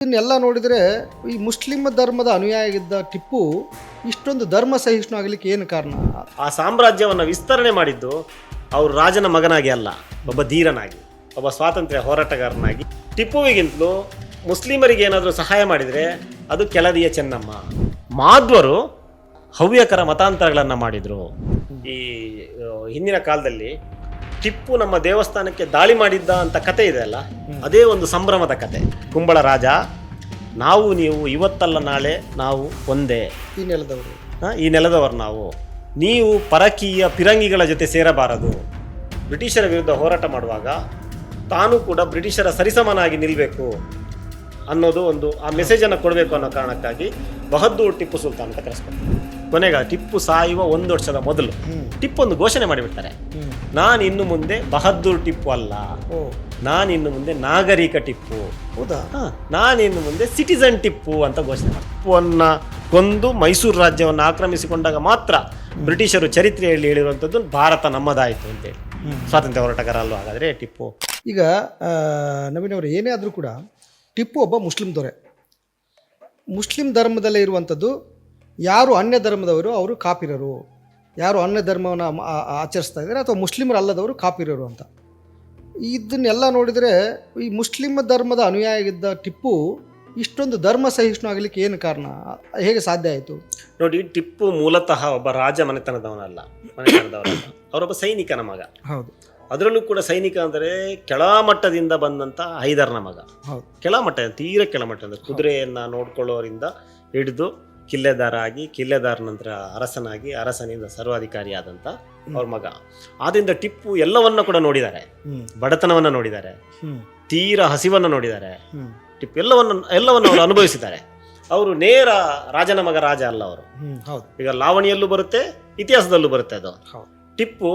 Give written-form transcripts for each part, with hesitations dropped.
ಇದನ್ನೆಲ್ಲ ನೋಡಿದರೆ ಈ ಮುಸ್ಲಿಂ ಧರ್ಮದ ಅನುಯಾಯಿಗಿದ್ದ ಟಿಪ್ಪು ಇಷ್ಟೊಂದು ಧರ್ಮ ಸಹಿಷ್ಣು ಆಗಲಿಕ್ಕೆ ಏನು ಕಾರಣ? ಆ ಸಾಮ್ರಾಜ್ಯವನ್ನು ವಿಸ್ತರಣೆ ಮಾಡಿದ್ದು ಅವರು ರಾಜನ ಮಗನಾಗಿ ಅಲ್ಲ, ಒಬ್ಬ ಧೀರನಾಗಿ, ಒಬ್ಬ ಸ್ವಾತಂತ್ರ್ಯ ಹೋರಾಟಗಾರನಾಗಿ. ಟಿಪ್ಪುವಿಗಿಂತಲೂ ಮುಸ್ಲಿಮರಿಗೆ ಏನಾದರೂ ಸಹಾಯ ಮಾಡಿದರೆ ಅದು ಕೆಳದಿಯ ಚೆನ್ನಮ್ಮ. ಮಾಧ್ವರು ಹವ್ಯಕರ ಮತಾಂತರಗಳನ್ನು ಮಾಡಿದರು. ಈ ಹಿಂದಿನ ಕಾಲದಲ್ಲಿ ಟಿಪ್ಪು ನಮ್ಮ ದೇವಸ್ಥಾನಕ್ಕೆ ದಾಳಿ ಮಾಡಿದ್ದ ಅಂತ ಕತೆ ಇದೆ ಅಲ್ಲ, ಅದೇ ಒಂದು ಸಂಭ್ರಮದ ಕತೆ. ಕುಂಬಳ ರಾಜ, ನಾವು ನೀವು ಇವತ್ತಲ್ಲ ನಾಳೆ ನಾವು ಒಂದೇ, ಈ ನೆಲದವರು, ಈ ನೆಲದವರು ನಾವು, ನೀವು ಪರಕೀಯ ಪಿರಂಗಿಗಳ ಜೊತೆ ಸೇರಬಾರದು. ಬ್ರಿಟಿಷರ ವಿರುದ್ಧ ಹೋರಾಟ ಮಾಡುವಾಗ ತಾನು ಕೂಡ ಬ್ರಿಟಿಷರ ಸರಿಸಮನಾಗಿ ನಿಲ್ಲಬೇಕು ಅನ್ನೋದು ಒಂದು ಆ ಮೆಸೇಜನ್ನು ಕೊಡಬೇಕು ಅನ್ನೋ ಕಾರಣಕ್ಕಾಗಿ ಬಹದ್ದೂರ್ ಟಿಪ್ಪು ಸುಲ್ತಾನ್ ಅಂತ ಕರೆಸ್ಕೊಳ್ತಾರೆ. ಕೊನೆಗ ಟಿಪ್ಪು ಸಾಯುವ 1 ವರ್ಷದ ಮೊದಲು ಟಿಪ್ಪು ಒಂದು ಘೋಷಣೆ ಮಾಡಿಬಿಡ್ತಾರೆ, ನಾನು ಇನ್ನು ಮುಂದೆ ಬಹದ್ದೂರ್ ಟಿಪ್ಪು ಅಲ್ಲ, ನಾನಿನ್ನು ಮುಂದೆ ನಾಗರಿಕ ಟಿಪ್ಪು. ಹೌದಾ? ನಾನಿನ್ನು ಮುಂದೆ ಸಿಟಿಸನ್ ಟಿಪ್ಪು ಅಂತ ಘೋಷಣೆ ಮಾಡಿ ಟಿಪ್ಪುವನ್ನ ಕೊಂದು ಮೈಸೂರು ರಾಜ್ಯವನ್ನು ಆಕ್ರಮಿಸಿಕೊಂಡಾಗ ಮಾತ್ರ ಬ್ರಿಟಿಷರು ಚರಿತ್ರೆಯಲ್ಲಿ ಹೇಳಿರುವಂಥದ್ದು ಭಾರತ ನಮ್ಮದಾಯಿತು ಅಂತೇಳಿ. ಸ್ವಾತಂತ್ರ್ಯ ಹೋರಾಟಗಾರ ಅಲ್ಲೂ ಹಾಗಾದರೆ ಟಿಪ್ಪು. ಈಗ ನವೀನ್ ಅವರು ಏನೇ ಆದರೂ ಕೂಡ ಟಿಪ್ಪು ಒಬ್ಬ ಮುಸ್ಲಿಂ ದೊರೆ. ಮುಸ್ಲಿಂ ಧರ್ಮದಲ್ಲೇ ಇರುವಂಥದ್ದು, ಯಾರು ಅನ್ಯ ಧರ್ಮದವರು ಅವರು ಕಾಪಿರರು, ಯಾರು ಅನ್ಯ ಧರ್ಮವನ್ನು ಆಚರಿಸ್ತಾ ಇದ್ದಾರೆ ಅಥವಾ ಮುಸ್ಲಿಮರು ಅಲ್ಲದವರು ಕಾಪಿರರು ಅಂತ. ಇದನ್ನೆಲ್ಲ ನೋಡಿದರೆ ಈ ಮುಸ್ಲಿಂ ಧರ್ಮದ ಅನುಯಾಯಿಗಿದ್ದ ಟಿಪ್ಪು ಇಷ್ಟೊಂದು ಧರ್ಮ ಸಹಿಷ್ಣು ಆಗಲಿಕ್ಕೆ ಏನು ಕಾರಣ? ಹೇಗೆ ಸಾಧ್ಯ ಆಯಿತು? ನೋಡಿ, ಟಿಪ್ಪು ಮೂಲತಃ ಒಬ್ಬ ರಾಜ ಮನೆತನದವನಲ್ಲ, ಅವರೊಬ್ಬ ಸೈನಿಕನ ಮಗ. ಹೌದು. ಅದರಲ್ಲೂ ಕೂಡ ಸೈನಿಕ ಅಂದರೆ ಕೆಳಮಟ್ಟದಿಂದ ಬಂದಂಥ ಹೈದರ್ನ ಮಗ. ಹೌದು. ಕೆಳಮಟ್ಟ, ತೀರ ಕೆಳಮಟ್ಟ, ಅಂದರೆ ಕುದುರೆಯನ್ನು ನೋಡ್ಕೊಳ್ಳೋರಿಂದ ಹಿಡಿದು ಕಿಲ್ಲೆದಾರ ಆಗಿ, ಕಿಲ್ಲೆದಾರ ನಂತರ ಅರಸನಾಗಿ, ಅರಸನಿಂದ ಸರ್ವಾಧಿಕಾರಿಯಾದಂಥ ಅವ್ರ ಮಗ. ಆದ್ದರಿಂದ ಟಿಪ್ಪು ಎಲ್ಲವನ್ನ ಕೂಡ ನೋಡಿದ್ದಾರೆ. ಬಡತನವನ್ನು ನೋಡಿದ್ದಾರೆ, ತೀರ ಹಸಿವನ್ನು ನೋಡಿದ್ದಾರೆ. ಟಿಪ್ಪು ಎಲ್ಲವನ್ನು ಅವರು ಅನುಭವಿಸಿದ್ದಾರೆ. ಅವರು ನೇರ ರಾಜನ ಮಗ ರಾಜ ಅಲ್ಲ ಅವರು. ಈಗ ಲಾವಣಿಯಲ್ಲೂ ಬರುತ್ತೆ, ಇತಿಹಾಸದಲ್ಲೂ ಬರುತ್ತೆ ಅದು. ಟಿಪ್ಪು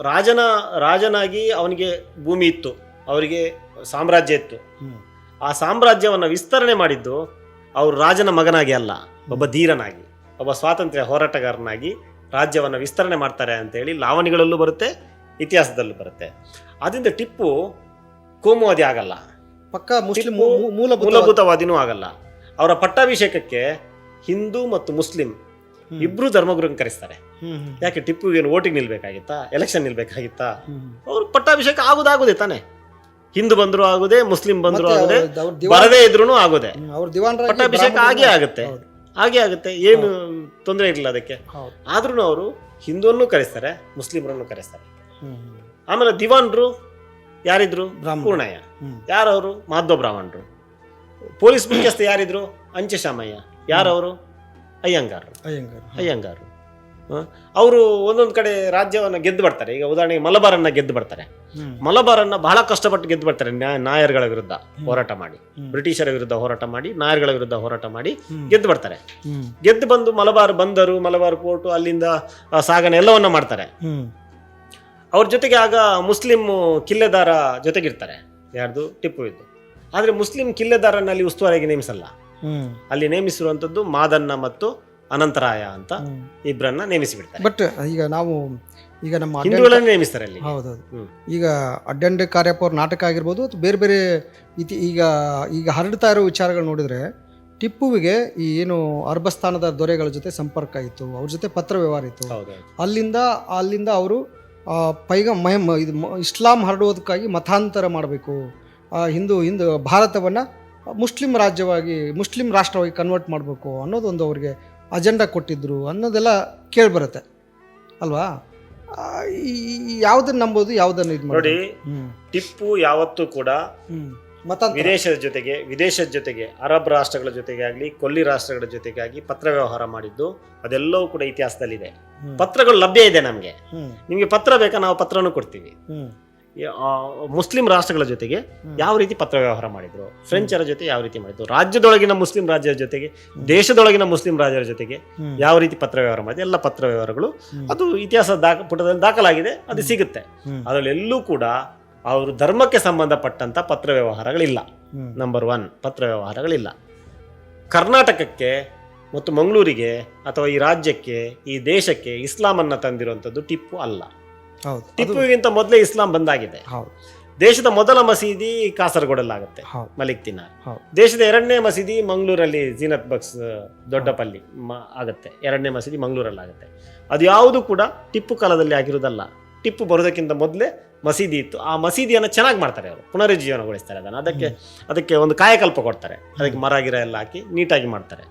ರಾಜನಾಗಿ ಅವನಿಗೆ ಭೂಮಿ ಇತ್ತು, ಅವರಿಗೆ ಸಾಮ್ರಾಜ್ಯ ಇತ್ತು. ಆ ಸಾಮ್ರಾಜ್ಯವನ್ನು ವಿಸ್ತರಣೆ ಮಾಡಿದ್ದು ಅವರು ರಾಜನ ಮಗನಾಗಿ ಅಲ್ಲ, ಒಬ್ಬ ಧೀರನಾಗಿ, ಒಬ್ಬ ಸ್ವಾತಂತ್ರ್ಯ ಹೋರಾಟಗಾರನಾಗಿ ರಾಜ್ಯವನ್ನು ವಿಸ್ತರಣೆ ಮಾಡ್ತಾರೆ ಅಂತೇಳಿ ಲಾವಣಿಗಳಲ್ಲೂ ಬರುತ್ತೆ, ಇತಿಹಾಸದಲ್ಲೂ ಬರುತ್ತೆ. ಆದ್ದರಿಂದ ಟಿಪ್ಪು ಕೋಮುವಾದಿ ಆಗಲ್ಲ, ಪಕ್ಕ ಮುಸ್ಲಿಂ ಮೂಲಭೂತವಾದಿನೂ ಆಗಲ್ಲ. ಅವರ ಪಟ್ಟಾಭಿಷೇಕಕ್ಕೆ ಹಿಂದೂ ಮತ್ತು ಮುಸ್ಲಿಂ ಇಬ್ರು ಧರ್ಮಗುರುನ್ ಕರೆಸ್ತಾರೆ. ಯಾಕೆ? ಟಿಪ್ಪುಗೇನು ವೋಟಿಂಗ್ ನಿಲ್ಬೇಕಾಗಿತ್ತಾ, ಎಲೆಕ್ಷನ್ ನಿಲ್ಬೇಕಾಗಿತ್ತಾ? ಅವ್ರು ಪಟ್ಟಾಭಿಷೇಕ ಆಗುದೇ ತಾನೆ. ಹಿಂದೂ ಬಂದ್ರು ಆಗುದೇ, ಮುಸ್ಲಿಂ ಬಂದ್ರು ಆಗುದೇ, ಬರದೇ ಇದ್ರು ಆಗುದೇ, ಪಟ್ಟಾಭಿಷೇಕ ಹಾಗೆ ಆಗುತ್ತೆ. ಏನು ತೊಂದರೆ ಇರಲಿಲ್ಲ ಅದಕ್ಕೆ. ಆದ್ರೂ ಅವರು ಹಿಂದೂವನ್ನು ಕರೆಸ್ತಾರೆ, ಮುಸ್ಲಿಮರನ್ನು ಕರೆಸ್ತಾರೆ. ಆಮೇಲೆ ದಿವಾನ್ರು ಯಾರಿದ್ರು? ಪೂರ್ಣಯ್ಯ. ಯಾರವರು? ಮಾಧ್ವ ಬ್ರಾಹ್ಮಣರು. ಪೊಲೀಸ್ ಮುಖ್ಯಸ್ಥ ಯಾರಿದ್ರು? ಅಂಚೆ ಶಾಮಯ್ಯ. ಯಾರವರು? ಅಯ್ಯಂಗಾರರು. ಅವರು ಒಂದೊಂದು ಕಡೆ ರಾಜ್ಯವನ್ನು ಗೆದ್ದು ಬರ್ತಾರೆ. ಈಗ ಉದಾಹರಣೆಗೆ ಮಲಬಾರನ್ನ ಗೆದ್ದು ಬರ್ತಾರೆ. ಮಲಬಾರನ್ನ ಬಹಳ ಕಷ್ಟಪಟ್ಟು ಗೆದ್ದು ಬರ್ತಾರೆ, ನಾಯರ್ಗಳ ವಿರುದ್ಧ ಹೋರಾಟ ಮಾಡಿ, ಬ್ರಿಟಿಷರ ವಿರುದ್ಧ ಹೋರಾಟ ಮಾಡಿ, ನಾಯರ್ಗಳ ವಿರುದ್ಧ ಹೋರಾಟ ಮಾಡಿ ಗೆದ್ದು ಬರ್ತಾರೆ. ಗೆದ್ದು ಬಂದು ಮಲಬಾರ್ ಬಂದರು, ಮಲಬಾರ್ ಪೋರ್ಟು, ಅಲ್ಲಿಂದ ಸಾಗಣೆ ಎಲ್ಲವನ್ನ ಮಾಡ್ತಾರೆ. ಅವ್ರ ಜೊತೆಗೆ ಆಗ ಮುಸ್ಲಿಂ ಕಿಲ್ಲೆದಾರ ಜೊತೆಗಿರ್ತಾರೆ. ಯಾರ್ದು? ಟಿಪ್ಪು ಇದ್ದು. ಆದ್ರೆ ಮುಸ್ಲಿಂ ಕಿಲ್ಲೆದಾರನಲ್ಲಿ ಉಸ್ತುವಾರಿಯಾಗಿ ನೇಮಿಸಲ್ಲ. ಅಲ್ಲಿ ನೇಮಿಸಿರುವಂತದ್ದು ಮಾದನ್ನ ಮತ್ತು ಅನಂತರಾಯ ಅಂತ ಇಬ್ಬರನ್ನ ನೇಮಿಸಿಬಿಡ್ತಾರೆ. ಬಟ್ ಈಗ ನಮ್ಮ ಹಿಂದೂಗಳನ್ನ ನೇಮಿಸ್ತಾರೆ ಅಲ್ಲಿ. ಹೌದೌದು. ಈಗ ಅಡ್ಡಂಡೆ ಕಾರ್ಯಪ್ಪ ಅವ್ರ ನಾಟಕ ಆಗಿರ್ಬೋದು, ಅಥವಾ ಬೇರೆ ಬೇರೆ ಈಗ ಹರಡ್ತಾ ಇರೋ ವಿಚಾರಗಳು ನೋಡಿದ್ರೆ ಟಿಪ್ಪುವಿಗೆ ಈ ಏನು ಅರ್ಬಸ್ಥಾನದ ದೊರೆಗಳ ಜೊತೆ ಸಂಪರ್ಕ ಇತ್ತು, ಅವ್ರ ಜೊತೆ ಪತ್ರ ವ್ಯವಹಾರ ಇತ್ತು. ಅಲ್ಲಿಂದ ಅವರು ಇಸ್ಲಾಂ ಹರಡುವುದಕ್ಕಾಗಿ ಮತಾಂತರ ಮಾಡಬೇಕು, ಹಿಂದೂ ಭಾರತವನ್ನು ಮುಸ್ಲಿಂ ರಾಷ್ಟ್ರವಾಗಿ ಕನ್ವರ್ಟ್ ಮಾಡಬೇಕು ಅನ್ನೋದು ಒಂದು ಅವ್ರಿಗೆ ಅಜೆಂಡಾ ಕೊಟ್ಟಿದ್ರು ಅನ್ನೋದೆಲ್ಲ ಕೇಳಿಬರುತ್ತೆ ಅಲ್ವಾ? ಯಾವುದನ್ನು ನಂಬೋದು, ಯಾವುದನ್ನು ಇದು ನೋಡಿ. ಟಿಪ್ಪು ಯಾವತ್ತೂ ಕೂಡ ವಿದೇಶದ ಜೊತೆಗೆ ಅರಬ್ ರಾಷ್ಟ್ರಗಳ ಜೊತೆಗೆ ಆಗಲಿ, ಕೊಲ್ಲಿ ರಾಷ್ಟ್ರಗಳ ಜೊತೆಗಾಗಿ ಪತ್ರ ವ್ಯವಹಾರ ಮಾಡಿದ್ದು ಅದೆಲ್ಲವೂ ಕೂಡ ಇತಿಹಾಸದಲ್ಲಿದೆ. ಪತ್ರಗಳು ಲಭ್ಯ ಇದೆ ನಮಗೆ. ನಿಮಗೆ ಪತ್ರ ಬೇಕಾ? ನಾವು ಪತ್ರನೂ ಕೊಡ್ತೀವಿ. ಮುಸ್ಲಿಂ ರಾಷ್ಟ್ರಗಳ ಜೊತೆಗೆ ಯಾವ ರೀತಿ ಪತ್ರ ವ್ಯವಹಾರ ಮಾಡಿದ್ರು, ಫ್ರೆಂಚರ ಜೊತೆ ಯಾವ ರೀತಿ ಮಾಡಿದ್ರು, ರಾಜ್ಯದೊಳಗಿನ ಮುಸ್ಲಿಂ ರಾಜ್ಯದ ಜೊತೆಗೆ, ದೇಶದೊಳಗಿನ ಮುಸ್ಲಿಂ ರಾಜ್ಯರ ಜೊತೆಗೆ ಯಾವ ರೀತಿ ಪತ್ರ ವ್ಯವಹಾರ ಮಾಡಿದೆ, ಎಲ್ಲ ಪತ್ರ ವ್ಯವಹಾರಗಳು ಅದು ಇತಿಹಾಸದ ಪುಟದಲ್ಲಿ ದಾಖಲಾಗಿದೆ, ಅದು ಸಿಗುತ್ತೆ. ಅದರಲ್ಲೆಲ್ಲೂ ಕೂಡ ಅವರು ಧರ್ಮಕ್ಕೆ ಸಂಬಂಧಪಟ್ಟಂತ ಪತ್ರ ವ್ಯವಹಾರಗಳಿಲ್ಲ. ನಂಬರ್ 1 ಪತ್ರ ವ್ಯವಹಾರಗಳಿಲ್ಲ. ಕರ್ನಾಟಕಕ್ಕೆ ಮತ್ತು ಮಂಗಳೂರಿಗೆ ಅಥವಾ ಈ ರಾಜ್ಯಕ್ಕೆ, ಈ ದೇಶಕ್ಕೆ ಇಸ್ಲಾಮನ್ನ ತಂದಿರುವಂಥದ್ದು ಟಿಪ್ಪು ಅಲ್ಲ. ಟಿಪ್ಪುವಿಗಿಂತ ಮೊದಲೇ ಇಸ್ಲಾಂ ಬಂದಾಗಿದೆ. ದೇಶದ ಮೊದಲ ಮಸೀದಿ ಕಾಸರಗೋಡಲ್ಲಾಗುತ್ತೆ, ಹೌದು. ಮಲಿಕ್ ದಿನಾರ್. ಹೌದು. ದೇಶದ ಎರಡನೇ ಮಸೀದಿ ಮಂಗಳೂರಲ್ಲಿ ಜೀನತ್ ಬಕ್ಸ್ ದೊಡ್ಡಪಲ್ಲಿ ಆಗುತ್ತೆ. ಎರಡನೇ ಮಸೀದಿ ಮಂಗಳೂರಲ್ಲಿ ಆಗುತ್ತೆ. ಅದು ಯಾವುದು ಕೂಡ ಟಿಪ್ಪು ಕಾಲದಲ್ಲಿ ಆಗಿರುವುದಲ್ಲ. ಟಿಪ್ಪು ಬರೋದಕ್ಕಿಂತ ಮೊದಲೇ ಮಸೀದಿ ಇತ್ತು. ಆ ಮಸೀದಿಯನ್ನು ಚೆನ್ನಾಗಿ ಮಾಡ್ತಾರೆ, ಅವರು ಪುನರುಜ್ಜೀವನಗೊಳಿಸ್ತಾರೆ ಅದನ್ನು. ಅದಕ್ಕೆ ಒಂದು ಕಾಯಕಲ್ಪ ಕೊಡ್ತಾರೆ, ಅದಕ್ಕೆ ಮರ ಗಿರ ಎಲ್ಲ ಹಾಕಿ ನೀಟಾಗಿ ಮಾಡ್ತಾರೆ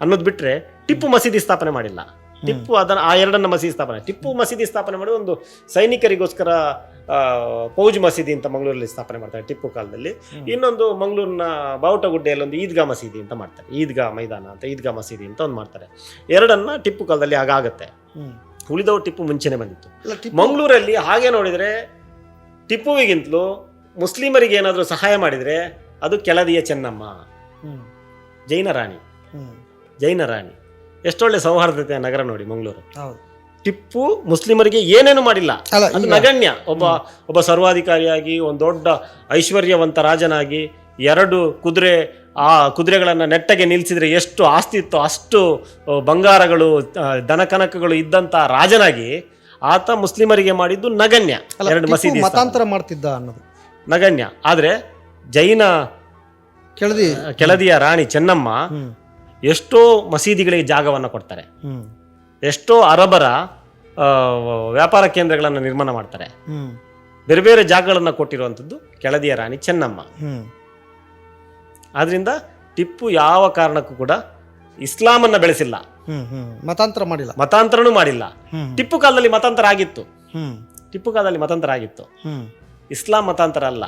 ಅನ್ನೋದು ಬಿಟ್ಟರೆ ಟಿಪ್ಪು ಮಸೀದಿ ಸ್ಥಾಪನೆ ಮಾಡಿಲ್ಲ. ಟಿಪ್ಪು ಆ ಎರಡನ್ನ ಮಸೀದಿ ಸ್ಥಾಪನೆ, ಟಿಪ್ಪು ಮಸೀದಿ ಸ್ಥಾಪನೆ ಮಾಡಿ ಒಂದು ಸೈನಿಕರಿಗೋಸ್ಕರ ಫೌಜ್ ಮಸೀದಿ ಅಂತ ಮಂಗಳೂರಲ್ಲಿ ಸ್ಥಾಪನೆ ಮಾಡ್ತಾರೆ ಟಿಪ್ಪು ಕಾಲದಲ್ಲಿ. ಇನ್ನೊಂದು ಮಂಗಳೂರಿನ ಬಾವುಟಗುಡ್ಡೆಯಲ್ಲಿ ಒಂದು ಈದ್ಗಾ ಮಸೀದಿ ಅಂತ ಮಾಡ್ತಾರೆ, ಈದ್ಗಾ ಮೈದಾನ ಅಂತ, ಈದ್ಗಾ ಮಸೀದಿ ಅಂತ ಒಂದು ಮಾಡ್ತಾರೆ. ಎರಡನ್ನ ಟಿಪ್ಪು ಕಾಲದಲ್ಲಿ ಆಗುತ್ತೆ. ಉಳಿದವು ಟಿಪ್ಪು ಮುಂಚೆನೆ ಬಂದಿತ್ತು. ಮಂಗಳೂರಲ್ಲಿ ಹಾಗೆ ನೋಡಿದರೆ ಟಿಪ್ಪುವಿಗಿಂತಲೂ ಮುಸ್ಲಿಮರಿಗೆ ಏನಾದರೂ ಸಹಾಯ ಮಾಡಿದರೆ ಅದು ಕೆಳದಿಯ ಚೆನ್ನಮ್ಮ, ಜೈನ ರಾಣಿ. ಎಷ್ಟೊಳ್ಳೆ ಸೌಹಾರ್ದತೆಯ ನಗರ ನೋಡಿ ಮಂಗಳೂರು. ಟಿಪ್ಪು ಮುಸ್ಲಿಮರಿಗೆ ಏನೇನು ಮಾಡಿಲ್ಲ, ಅದು ನಗಣ್ಯ. ಒಬ್ಬ ಸರ್ವಾಧಿಕಾರಿಯಾಗಿ, ಒಂದು ದೊಡ್ಡ ಐಶ್ವರ್ಯವಂತ ರಾಜನಾಗಿ, 2 ಕುದುರೆ, ಆ ಕುದುರೆಗಳನ್ನು ನೆಟ್ಟಗೆ ನಿಲ್ಲಿಸಿದ್ರೆ ಎಷ್ಟು ಆಸ್ತಿ ಇತ್ತು ಅಷ್ಟು ಬಂಗಾರಗಳು, ದನಕನಕಗಳು ಇದ್ದಂಥ ರಾಜನಾಗಿ ಆತ ಮುಸ್ಲಿಮರಿಗೆ ಮಾಡಿದ್ದು ನಗಣ್ಯ. 2 ಮಸೀದಿ ಮತಾಂತರ ಮಾಡ್ತಿದ್ದ ಅನ್ನೋದು ನಗಣ್ಯ. ಆದರೆ ಜೈನ ಕೆಳದಿಯ ರಾಣಿ ಚೆನ್ನಮ್ಮ ಎಷ್ಟೋ ಮಸೀದಿಗಳಿಗೆ ಜಾಗವನ್ನು ಕೊಡ್ತಾರೆ, ಎಷ್ಟೋ ಅರಬರ ವ್ಯಾಪಾರ ಕೇಂದ್ರಗಳನ್ನು ನಿರ್ಮಾಣ ಮಾಡ್ತಾರೆ. ಬೇರೆ ಬೇರೆ ಜಾಗಗಳನ್ನು ಕೊಟ್ಟಿರುವಂಥದ್ದು ಕೆಳದಿಯ ರಾಣಿ ಚೆನ್ನಮ್ಮ. ಆದ್ರಿಂದ ಟಿಪ್ಪು ಯಾವ ಕಾರಣಕ್ಕೂ ಕೂಡ ಇಸ್ಲಾಮನ್ನ ಬೆಳೆಸಿಲ್ಲ, ಮತಾಂತರನೂ ಮಾಡಿಲ್ಲ. ಟಿಪ್ಪು ಕಾಲದಲ್ಲಿ ಮತಾಂತರ ಆಗಿತ್ತು. ಇಸ್ಲಾಂ ಮತಾಂತರ ಅಲ್ಲ,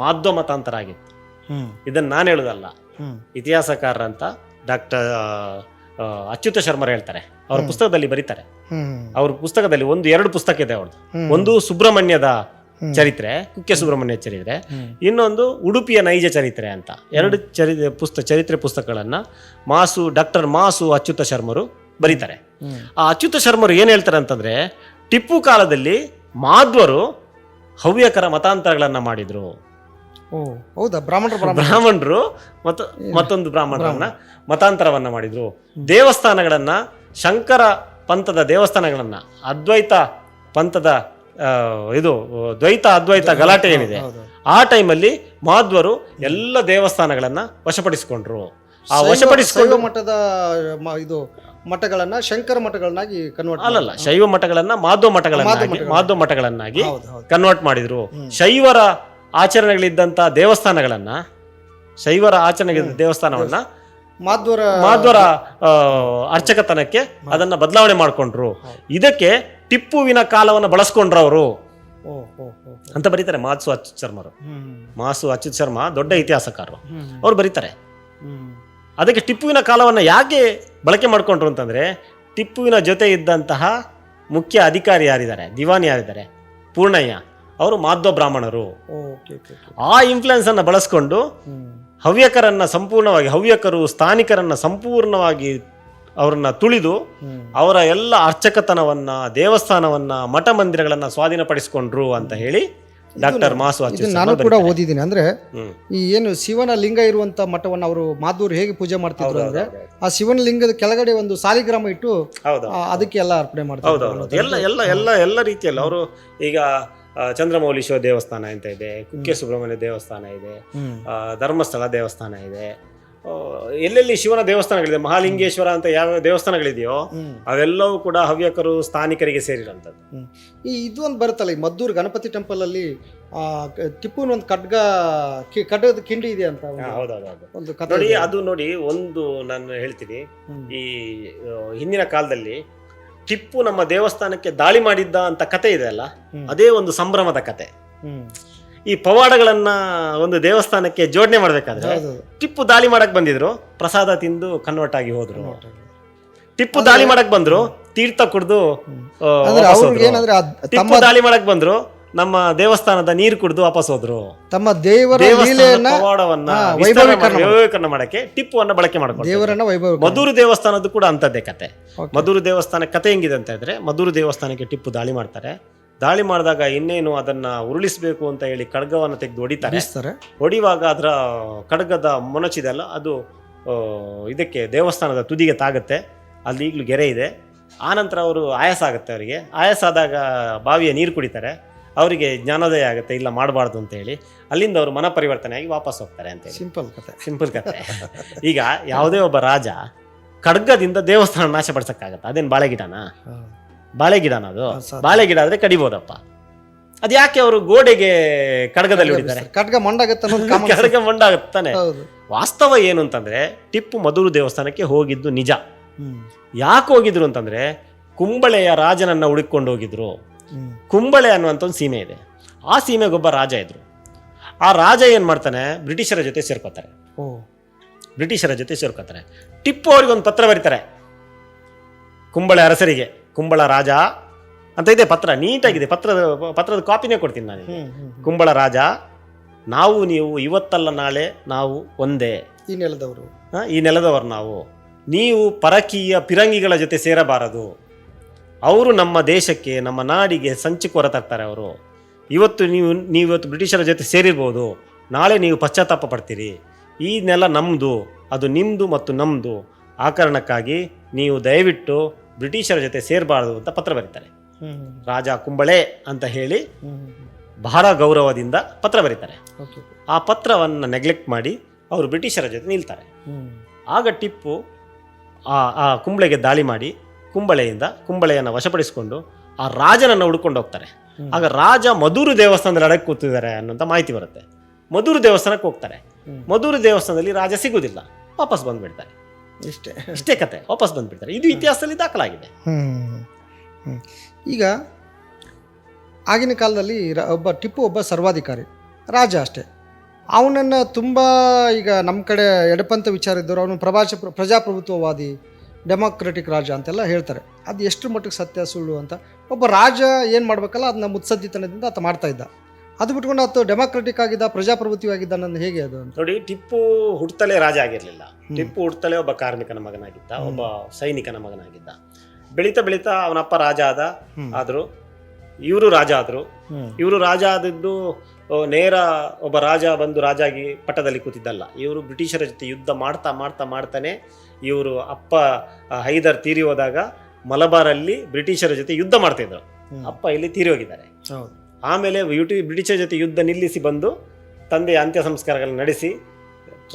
ಮಾಧ್ವ ಮತಾಂತರ ಆಗಿತ್ತು. ಇದನ್ನ ನಾನು ಹೇಳುದಲ್ಲ, ಇತಿಹಾಸಕಾರರಂತ ಡಾಕ್ಟರ್ ಅಚ್ಯುತ ಶರ್ಮರು ಹೇಳ್ತಾರೆ. ಅವ್ರ ಪುಸ್ತಕದಲ್ಲಿ ಬರೀತಾರೆ. ಅವ್ರ ಪುಸ್ತಕದಲ್ಲಿ 2 ಪುಸ್ತಕ ಇದೆ ಅವ್ರದ್ದು. ಒಂದು ಸುಬ್ರಹ್ಮಣ್ಯದ ಚರಿತ್ರೆ, ಕುಕ್ಕೆ ಸುಬ್ರಹ್ಮಣ್ಯ ಚರಿತ್ರೆ, ಇನ್ನೊಂದು ಉಡುಪಿಯ ನೈಜ ಚರಿತ್ರೆ ಅಂತ. 2 ಚರಿತ್ರೆ ಪುಸ್ತಕಗಳನ್ನ ಡಾಕ್ಟರ್ ಮಾಸು ಅಚ್ಯುತ ಶರ್ಮರು ಬರೀತಾರೆ. ಆ ಅಚ್ಯುತ ಶರ್ಮರು ಏನ್ ಹೇಳ್ತಾರೆ ಅಂತಂದ್ರೆ, ಟಿಪ್ಪು ಕಾಲದಲ್ಲಿ ಮಾಧ್ವರು ಹವ್ಯಕರ ಮತಾಂತರಗಳನ್ನ ಮಾಡಿದ್ರು. ಬ್ರಾಹ್ಮಣರು ಮತ್ತೊಂದು ಬ್ರಾಹ್ಮಣರನ್ನ ಮತಾಂತರವನ್ನ ಮಾಡಿದ್ರು. ದೇವಸ್ಥಾನಗಳನ್ನ, ಶಂಕರ ಪಂಥದ ದೇವಸ್ಥಾನಗಳನ್ನ, ಅದ್ವೈತ ಪಂಥದ ದ್ವೈತ ಅದ್ವೈತ ಗಲಾಟೆ ಏನಿದೆ ಆ ಟೈಮಲ್ಲಿ ಮಾಧ್ವರು ಎಲ್ಲ ದೇವಸ್ಥಾನಗಳನ್ನ ವಶಪಡಿಸಿಕೊಂಡ್ರು. ಆ ವಶಪಡಿಸಿಕೊಂಡು ಮಠಗಳನ್ನ ಶಂಕರ ಮಠಗಳನ್ನಾಗಿ ಕನ್ವರ್ಟ್ ಅಲ್ಲಲ್ಲ, ಶೈವ ಮಠಗಳನ್ನ ಮಾಧ್ವ ಮಠಗಳನ್ನಾಗಿ ಕನ್ವರ್ಟ್ ಮಾಡಿದ್ರು. ಶೈವರ ಆಚರಣೆಗಳಿದ್ದಂತ ದೇವಸ್ಥಾನಗಳನ್ನ, ಶೈವರ ದೇವಸ್ಥಾನವನ್ನ ಮಾಧ್ವರ ಅರ್ಚಕತನಕ್ಕೆ ಅದನ್ನ ಬದಲಾವಣೆ ಮಾಡಿಕೊಂಡ್ರು. ಇದಕ್ಕೆ ಟಿಪ್ಪುವಿನ ಕಾಲವನ್ನು ಬಳಸ್ಕೊಂಡ್ರು ಅವರು ಅಂತ ಬರೀತಾರೆ ಮಾಸು ಅಚ್ಯುತ್ ಶರ್ಮ ದೊಡ್ಡ ಇತಿಹಾಸಕಾರರು. ಅವ್ರು ಬರೀತಾರೆ. ಅದಕ್ಕೆ ಟಿಪ್ಪುವಿನ ಕಾಲವನ್ನು ಯಾಕೆ ಬಳಕೆ ಮಾಡ್ಕೊಂಡ್ರು ಅಂತಂದ್ರೆ, ಟಿಪ್ಪುವಿನ ಜೊತೆ ಇದ್ದಂತಹ ಮುಖ್ಯ ಅಧಿಕಾರಿ ಯಾರಿದ್ದಾರೆ, ದಿವಾನ್ ಯಾರಿದ್ದಾರೆ, ಪೂರ್ಣಯ್ಯ, ಅವರು ಮಾಧ್ವ ಬ್ರಾಹ್ಮಣರು. ಆ ಇನ್ಫ್ಲುಯೆನ್ಸ್ ಅನ್ನ ಬಳಸ್ಕೊಂಡು ಹವ್ಯಕರು ಸ್ಥಾನಿಕರನ್ನ ಸಂಪೂರ್ಣವಾಗಿ ಅವರನ್ನ ತುಳಿದು ಅವರ ಎಲ್ಲ ಅರ್ಚಕತನವನ್ನ, ದೇವಸ್ಥಾನವನ್ನ, ಮಠ ಮಂದಿರಗಳನ್ನ ಸ್ವಾಧೀನಪಡಿಸಿಕೊಂಡ್ರು ಅಂತ ಹೇಳಿ ಡಾಕ್ಟರ್ ಮಾಸು ಅಚ್ಯುತ್ ನಾನು ಕೂಡ ಓದಿದ್ದೀನಿ. ಅಂದ್ರೆ ಈ ಏನು ಶಿವನ ಲಿಂಗ ಇರುವಂತ ಮಠವನ್ನು ಅವರು ಮಾಧ್ವರು ಹೇಗೆ ಪೂಜೆ ಮಾಡ್ತಿದ್ರು ಅಂದ್ರೆ, ಆ ಶಿವನ ಲಿಂಗದ ಕೆಳಗಡೆ ಒಂದು ಸಾಲಿಗ್ರಾಮ ಇಟ್ಟು ಅದಕ್ಕೆ ಎಲ್ಲ ಅರ್ಪಣೆ ಮಾಡ್ತಾರೆ. ಎಲ್ಲ ರೀತಿಯಲ್ಲಿ ಅವರು ಈಗ ಚಂದ್ರಮೌಳೀಶ್ವರ ದೇವಸ್ಥಾನ ಅಂತ ಇದೆ, ಕುಕ್ಕೆ ಸುಬ್ರಹ್ಮಣ್ಯ ದೇವಸ್ಥಾನ ಇದೆ, ಧರ್ಮಸ್ಥಳ ದೇವಸ್ಥಾನ ಇದೆ, ಎಲ್ಲೆಲ್ಲಿ ಶಿವನ ದೇವಸ್ಥಾನಗಳಿದೆ, ಮಹಾಲಿಂಗೇಶ್ವರ ಅಂತ ಯಾವ ದೇವಸ್ಥಾನಗಳಿದೆಯೋ ಅವೆಲ್ಲವೂ ಕೂಡ ಹವ್ಯಕರು ಸ್ಥಾನಿಕರಿಗೆ ಸೇರಿರುವಂಥದ್ದು. ಇದು ಒಂದು ಬರುತ್ತಲ್ಲ, ಈ ಮದ್ದೂರು ಗಣಪತಿ ಟೆಂಪಲ್ ಅಲ್ಲಿ ಟಿಪ್ಪುನ ಒಂದು ಖಡ್ಗದ ಕಿಂಡಿ ಇದೆ ಅಂತ. ಹೌದೌದು ನೋಡಿ, ಅದು ನೋಡಿ, ಒಂದು ನಾನು ಹೇಳ್ತೀನಿ, ಈ ಹಿಂದಿನ ಕಾಲದಲ್ಲಿ ಟಿಪ್ಪು ನಮ್ಮ ದೇವಸ್ಥಾನಕ್ಕೆ ದಾಳಿ ಮಾಡಿದ್ದ ಅಂತ ಕತೆ ಇದೆ ಅಲ್ಲ, ಅದೇ ಒಂದು ಸಂಭ್ರಮದ ಕತೆ. ಈ ಪವಾಡಗಳನ್ನ ಒಂದು ದೇವಸ್ಥಾನಕ್ಕೆ ಜೋಡಣೆ ಮಾಡ್ಬೇಕಾದ್ರೆ ಟಿಪ್ಪು ದಾಳಿ ಮಾಡಕ್ ಬಂದಿದ್ರು, ಪ್ರಸಾದ ತಿಂದು ಕನ್ವರ್ಟ್ ಆಗಿ ಹೋದ್ರು. ಟಿಪ್ಪು ದಾಳಿ ಮಾಡಕ್ ಬಂದ್ರು, ತೀರ್ಥ ಕುಡ್ದು. ಟಿಪ್ಪು ದಾಳಿ ಮಾಡಕ್ ಬಂದ್ರು, ನಮ್ಮ ದೇವಸ್ಥಾನದ ನೀರು ಕುಡಿದು ವಾಪಸ್ ಹೋದ್ರು. ತಮ್ಮ ದೇವರ ಪವಾಡವನ್ನ ವೈಭವೀಕರಣ ಮಾಡಕ್ಕೆ ಟಿಪ್ಪುವನ್ನ ಬಳಕೆ ಮಾಡ್ಕೊಂಡು. ಮಧುರು ದೇವಸ್ಥಾನದ್ದು ಕೂಡ ಅಂತದ್ದೇ ಕತೆ. ಮಧುರು ದೇವಸ್ಥಾನ ಕತೆ ಹೆಂಗಿದೆ ಅಂತ ಇದ್ರೆ, ಮಧುರು ದೇವಸ್ಥಾನಕ್ಕೆ ಟಿಪ್ಪು ದಾಳಿ ಮಾಡ್ತಾರೆ. ದಾಳಿ ಮಾಡಿದಾಗ ಇನ್ನೇನು ಅದನ್ನ ಉರುಳಿಸಬೇಕು ಅಂತ ಹೇಳಿ ಖಡ್ಗವನ್ನು ತೆಗೆದು ಹೊಡಿವಾಗ ಅದರ ಖಡ್ಗದ ಮೊನಚಿದೆಲ್ಲ ಅದು ಇದಕ್ಕೆ ದೇವಸ್ಥಾನದ ತುದಿಗೆ ತಾಗುತ್ತೆ. ಅಲ್ಲಿ ಈಗಲೂ ಗೆರೆ ಇದೆ. ಆನಂತರ ಅವರು ಆಯಾಸ ಆಗುತ್ತೆ. ಅವರಿಗೆ ಆಯಾಸ ಆದಾಗ ಬಾವಿಯ ನೀರು ಕುಡಿತಾರೆ. ಅವರಿಗೆ ಜ್ಞಾನೋದಯ ಆಗುತ್ತೆ, ಇಲ್ಲ ಮಾಡಬಾರ್ದು ಅಂತ ಹೇಳಿ ಅಲ್ಲಿಂದ ಅವರು ಮನ ಪರಿವರ್ತನೆ ಆಗಿ ವಾಪಸ್ ಹೋಗ್ತಾರೆ ಅಂತೇಳಿ. ಸಿಂಪಲ್ ಕತೆ. ಸಿಂಪಲ್ ಕತೆ. ಈಗ ಯಾವುದೇ ಒಬ್ಬ ರಾಜ ಖಡ್ಗದಿಂದ ದೇವಸ್ಥಾನ ನಾಶಪಡಿಸಕ್ಕಾಗತ್ತ? ಅದೇನು ಬಾಳೆಗಿಡನಾ? ಬಾಳೆಗಿಡನ ಅದು? ಬಾಳೆಗಿಡ ಆದ್ರೆ ಕಡಿಬೋದಪ್ಪ. ಅದು ಯಾಕೆ ಅವರು ಗೋಡೆಗೆ ಖಡ್ಗದಲ್ಲಿ ಹೊಡಿತಾರೆ? ಖಡ್ಗ ಮಂಡಾಗತ್ತೆ ಖಡ್ಗ ಮಂಡಾಗುತ್ತಾನೆ. ವಾಸ್ತವ ಏನು ಅಂತಂದ್ರೆ ಟಿಪ್ಪು ಮಧುರು ದೇವಸ್ಥಾನಕ್ಕೆ ಹೋಗಿದ್ದು ನಿಜ. ಯಾಕೆ ಹೋಗಿದ್ರು ಅಂತಂದ್ರೆ ಕುಂಬಳೆಯ ರಾಜನನ್ನ ಹುಡುಕೊಂಡು ಹೋಗಿದ್ರು. ಕುಂಬಳೆ ಅನ್ನುವಂಥ ಒಂದು ಸೀಮೆ ಇದೆ, ಆ ಸೀಮೆಗೊಬ್ಬ ರಾಜ ಇದ್ರು. ಆ ರಾಜ ಏನ್ ಮಾಡ್ತಾನೆ, ಬ್ರಿಟಿಷರ ಜೊತೆ ಸೇರ್ಕೋತಾರೆ. ಬ್ರಿಟಿಷರ ಜೊತೆ ಸೇರ್ಕೋತಾರೆ. ಟಿಪ್ಪು ಅವ್ರಿಗೊಂದು ಪತ್ರ ಬರೀತಾರೆ ಕುಂಬಳೆ ಅರಸರಿಗೆ. ಕುಂಬಳ ರಾಜ ಅಂತ ಇದೆ ಪತ್ರ, ನೀಟಾಗಿದೆ. ಪತ್ರದ ಕಾಪಿನೇ ಕೊಡ್ತೀನಿ ನಾನು. ಕುಂಬಳ ರಾಜ, ನಾವು ನೀವು ಇವತ್ತಲ್ಲ ನಾಳೆ ನಾವು ಒಂದೇ, ಈ ನೆಲದವರು ನಾವು. ನೀವು ಪರಕೀಯ ಪಿರಂಗಿಗಳ ಜೊತೆ ಸೇರಬಾರದು. ಅವರು ನಮ್ಮ ದೇಶಕ್ಕೆ, ನಮ್ಮ ನಾಡಿಗೆ ಸಂಚು ಹೊರತರ್ತಾರೆ. ಅವರು ನೀವಿವತ್ತು ಬ್ರಿಟಿಷರ ಜೊತೆ ಸೇರಿರ್ಬೋದು, ನಾಳೆ ನೀವು ಪಶ್ಚಾತ್ತಾಪ ಪಡ್ತೀರಿ. ಈ ನೆಲ ನಮ್ಮದು, ಅದು ನಿಮ್ಮದು ಮತ್ತು ನಮ್ಮದು. ಆ ಕಾರಣಕ್ಕಾಗಿ ನೀವು ದಯವಿಟ್ಟು ಬ್ರಿಟಿಷರ ಜೊತೆ ಸೇರಬಾರ್ದು ಅಂತ ಪತ್ರ ಬರೀತಾರೆ. ರಾಜ ಕುಂಬಳೆ ಅಂತ ಹೇಳಿ ಬಹಳ ಗೌರವದಿಂದ ಪತ್ರ ಬರೀತಾರೆ. ಆ ಪತ್ರವನ್ನು ನೆಗ್ಲೆಕ್ಟ್ ಮಾಡಿ ಅವರು ಬ್ರಿಟಿಷರ ಜೊತೆ ನಿಲ್ತಾರೆ. ಆಗ ಟಿಪ್ಪು ಆ ಕುಂಬಳೆಗೆ ದಾಳಿ ಮಾಡಿ ಕುಂಬಳೆಯನ್ನು ವಶಪಡಿಸಿಕೊಂಡು ಆ ರಾಜನನ್ನು ಹುಡ್ಕೊಂಡು ಹೋಗ್ತಾರೆ. ಆಗ ರಾಜ ಮಧುರು ದೇವಸ್ಥಾನದಲ್ಲಿ ಅಡಗಿ ಕೂತಿದ್ದಾರೆ ಅನ್ನೋಂಥ ಮಾಹಿತಿ ಬರುತ್ತೆ. ಮಧುರು ದೇವಸ್ಥಾನಕ್ಕೆ ಹೋಗ್ತಾರೆ. ಮಧುರು ದೇವಸ್ಥಾನದಲ್ಲಿ ರಾಜ ಸಿಗುವುದಿಲ್ಲ, ವಾಪಸ್ ಬಂದ್ಬಿಡ್ತಾರೆ. ಇಷ್ಟೇ ಕತೆ, ವಾಪಸ್ ಬಂದ್ಬಿಡ್ತಾರೆ. ಇದು ಇತಿಹಾಸದಲ್ಲಿ ದಾಖಲಾಗಿದೆ. ಈಗ ಆಗಿನ ಕಾಲದಲ್ಲಿ ಟಿಪ್ಪು ಒಬ್ಬ ಸರ್ವಾಧಿಕಾರಿ ರಾಜ ಅಷ್ಟೇ. ಅವನನ್ನು ತುಂಬ ಈಗ ನಮ್ಮ ಕಡೆ ಎಡಪಂಥ ವಿಚಾರ ಇದ್ದವರು ಅವನು ಪ್ರಜಾಪ್ರಭುತ್ವವಾದಿ, ಡೆಮಾಕ್ರೆಟಿಕ್ ರಾಜ ಅಂತೆಲ್ಲ ಹೇಳ್ತಾರೆ. ಅದು ಎಷ್ಟು ಮಟ್ಟಿಗೆ ಸತ್ಯ ಸುಳ್ಳು ಅಂತ. ಒಬ್ಬ ರಾಜ ಏನು ಮಾಡಬೇಕಲ್ಲ ಅದನ್ನ ಮುತ್ಸದ್ದಿತನದಿಂದ ಆತ ಮಾಡ್ತಾ ಇದ್ದ. ಅದು ಬಿಟ್ಕೊಂಡು ಆತ ಡೆಮಾಕ್ರೆಟಿಕ್ ಆಗಿದ್ದ, ಪ್ರಜಾಪ್ರಭುತ್ವ ನನ್ನ ಹೇಗೆ ಅದು ಅಂತ ನೋಡಿ. ಟಿಪ್ಪು ಹುಟ್ಟತಲೇ ರಾಜ ಆಗಿರಲಿಲ್ಲ. ಟಿಪ್ಪು ಹುಟ್ಟತಲೇ ಒಬ್ಬ ಕಾರ್ಮಿಕನ ಮಗನಾಗಿದ್ದ, ಒಬ್ಬ ಸೈನಿಕನ ಮಗನಾಗಿದ್ದ. ಬೆಳೀತಾ ಅವನಪ್ಪ ರಾಜ ಆದ್ರು, ಇವರು ರಾಜ ಆದ್ರು. ಇವರು ರಾಜ ಆದದ್ದು ನೇರ ಒಬ್ಬ ರಾಜ ಬಂದು ರಾಜಾಗಿ ಪಟ್ಟದಲ್ಲಿ ಕೂತಿದ್ದಲ್ಲ. ಇವರು ಬ್ರಿಟಿಷರ ಜೊತೆ ಯುದ್ಧ ಮಾಡ್ತಾನೆ ಇವರು ಅಪ್ಪ ಹೈದರ್ ತೀರಿ ಹೋದಾಗ ಮಲಬಾರಲ್ಲಿ ಬ್ರಿಟಿಷರ ಜೊತೆ ಯುದ್ಧ ಮಾಡ್ತಿದ್ರು. ಅಪ್ಪ ಇಲ್ಲಿ ತೀರಿ ಹೋಗಿದ್ದಾರೆ. ಆಮೇಲೆ ಬ್ರಿಟಿಷರ ಜೊತೆ ಯುದ್ಧ ನಿಲ್ಲಿಸಿ ಬಂದು ತಂದೆಯ ಅಂತ್ಯ ಸಂಸ್ಕಾರಗಳನ್ನು ನಡೆಸಿ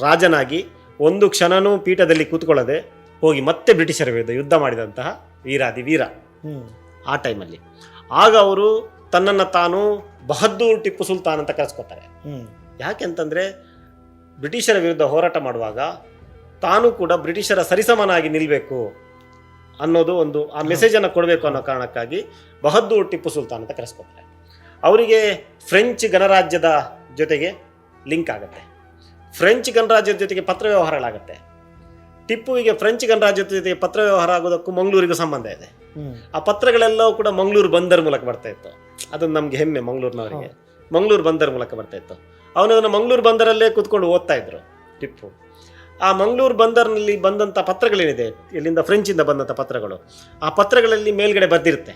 ರಾಜನಾಗಿ ಒಂದು ಕ್ಷಣನೂ ಪೀಠದಲ್ಲಿ ಕೂತ್ಕೊಳ್ಳದೆ ಹೋಗಿ ಮತ್ತೆ ಬ್ರಿಟಿಷರ ವಿರುದ್ಧ ಯುದ್ಧ ಮಾಡಿದಂತಹ ವೀರಾದಿ ವೀರ ಆ ಟೈಮಲ್ಲಿ. ಆಗ ಅವರು ತನ್ನನ್ನು ತಾನು ಬಹದ್ದೂರ್ ಟಿಪ್ಪು ಸುಲ್ತಾನ್ ಅಂತ ಕರೆಸ್ಕೊತಾರೆ. ಯಾಕೆಂತಂದ್ರೆ ಬ್ರಿಟಿಷರ ವಿರುದ್ಧ ಹೋರಾಟ ಮಾಡುವಾಗ ತಾನು ಕೂಡ ಬ್ರಿಟಿಷರ ಸರಿಸಮನಾಗಿ ನಿಲ್ಲಬೇಕು ಅನ್ನೋದು ಒಂದು ಆ ಮೆಸೇಜನ್ನು ಕೊಡಬೇಕು ಅನ್ನೋ ಕಾರಣಕ್ಕಾಗಿ ಬಹದ್ದೂರ್ ಟಿಪ್ಪು ಸುಲ್ತಾನ್ ಅಂತ ಕರೆಸ್ಕೊತಾರೆ. ಅವರಿಗೆ ಫ್ರೆಂಚ್ ಗಣರಾಜ್ಯದ ಜೊತೆಗೆ ಲಿಂಕ್ ಆಗುತ್ತೆ. ಫ್ರೆಂಚ್ ಗಣರಾಜ್ಯದ ಜೊತೆಗೆ ಪತ್ರ ವ್ಯವಹಾರಗಳಾಗುತ್ತೆ. ಟಿಪ್ಪುವಿಗೆ ಫ್ರೆಂಚ್ ಗಣರಾಜ್ಯದ ಜೊತೆಗೆ ಪತ್ರ ವ್ಯವಹಾರ ಆಗೋದಕ್ಕೂ ಮಂಗಳೂರಿಗೂ ಸಂಬಂಧ ಇದೆ. ಆ ಪತ್ರಗಳೆಲ್ಲವೂ ಕೂಡ ಮಂಗಳೂರು ಬಂದರ್ ಮೂಲಕ ಬರ್ತಾ ಇತ್ತು. ಅದೊಂದು ನಮ್ಗೆ ಹೆಮ್ಮೆ ಮಂಗಳೂರಿನವರಿಗೆ. ಮಂಗಳೂರು ಬಂದರ್ ಮೂಲಕ ಬರ್ತಾ ಇತ್ತು. ಅವನದನ್ನು ಮಂಗಳೂರು ಬಂದರಲ್ಲೇ ಕೂತ್ಕೊಂಡು ಓದ್ತಾ ಇದ್ರು ಟಿಪ್ಪು. ಆ ಮಂಗಳೂರು ಬಂದರ್ನಲ್ಲಿ ಬಂದಂಥ ಪತ್ರಗಳೇನಿದೆ, ಇಲ್ಲಿಂದ ಫ್ರೆಂಚಿಂದ ಬಂದಂಥ ಪತ್ರಗಳು, ಆ ಪತ್ರಗಳಲ್ಲಿ ಮೇಲ್ಗಡೆ ಬರ್ದಿರುತ್ತೆ.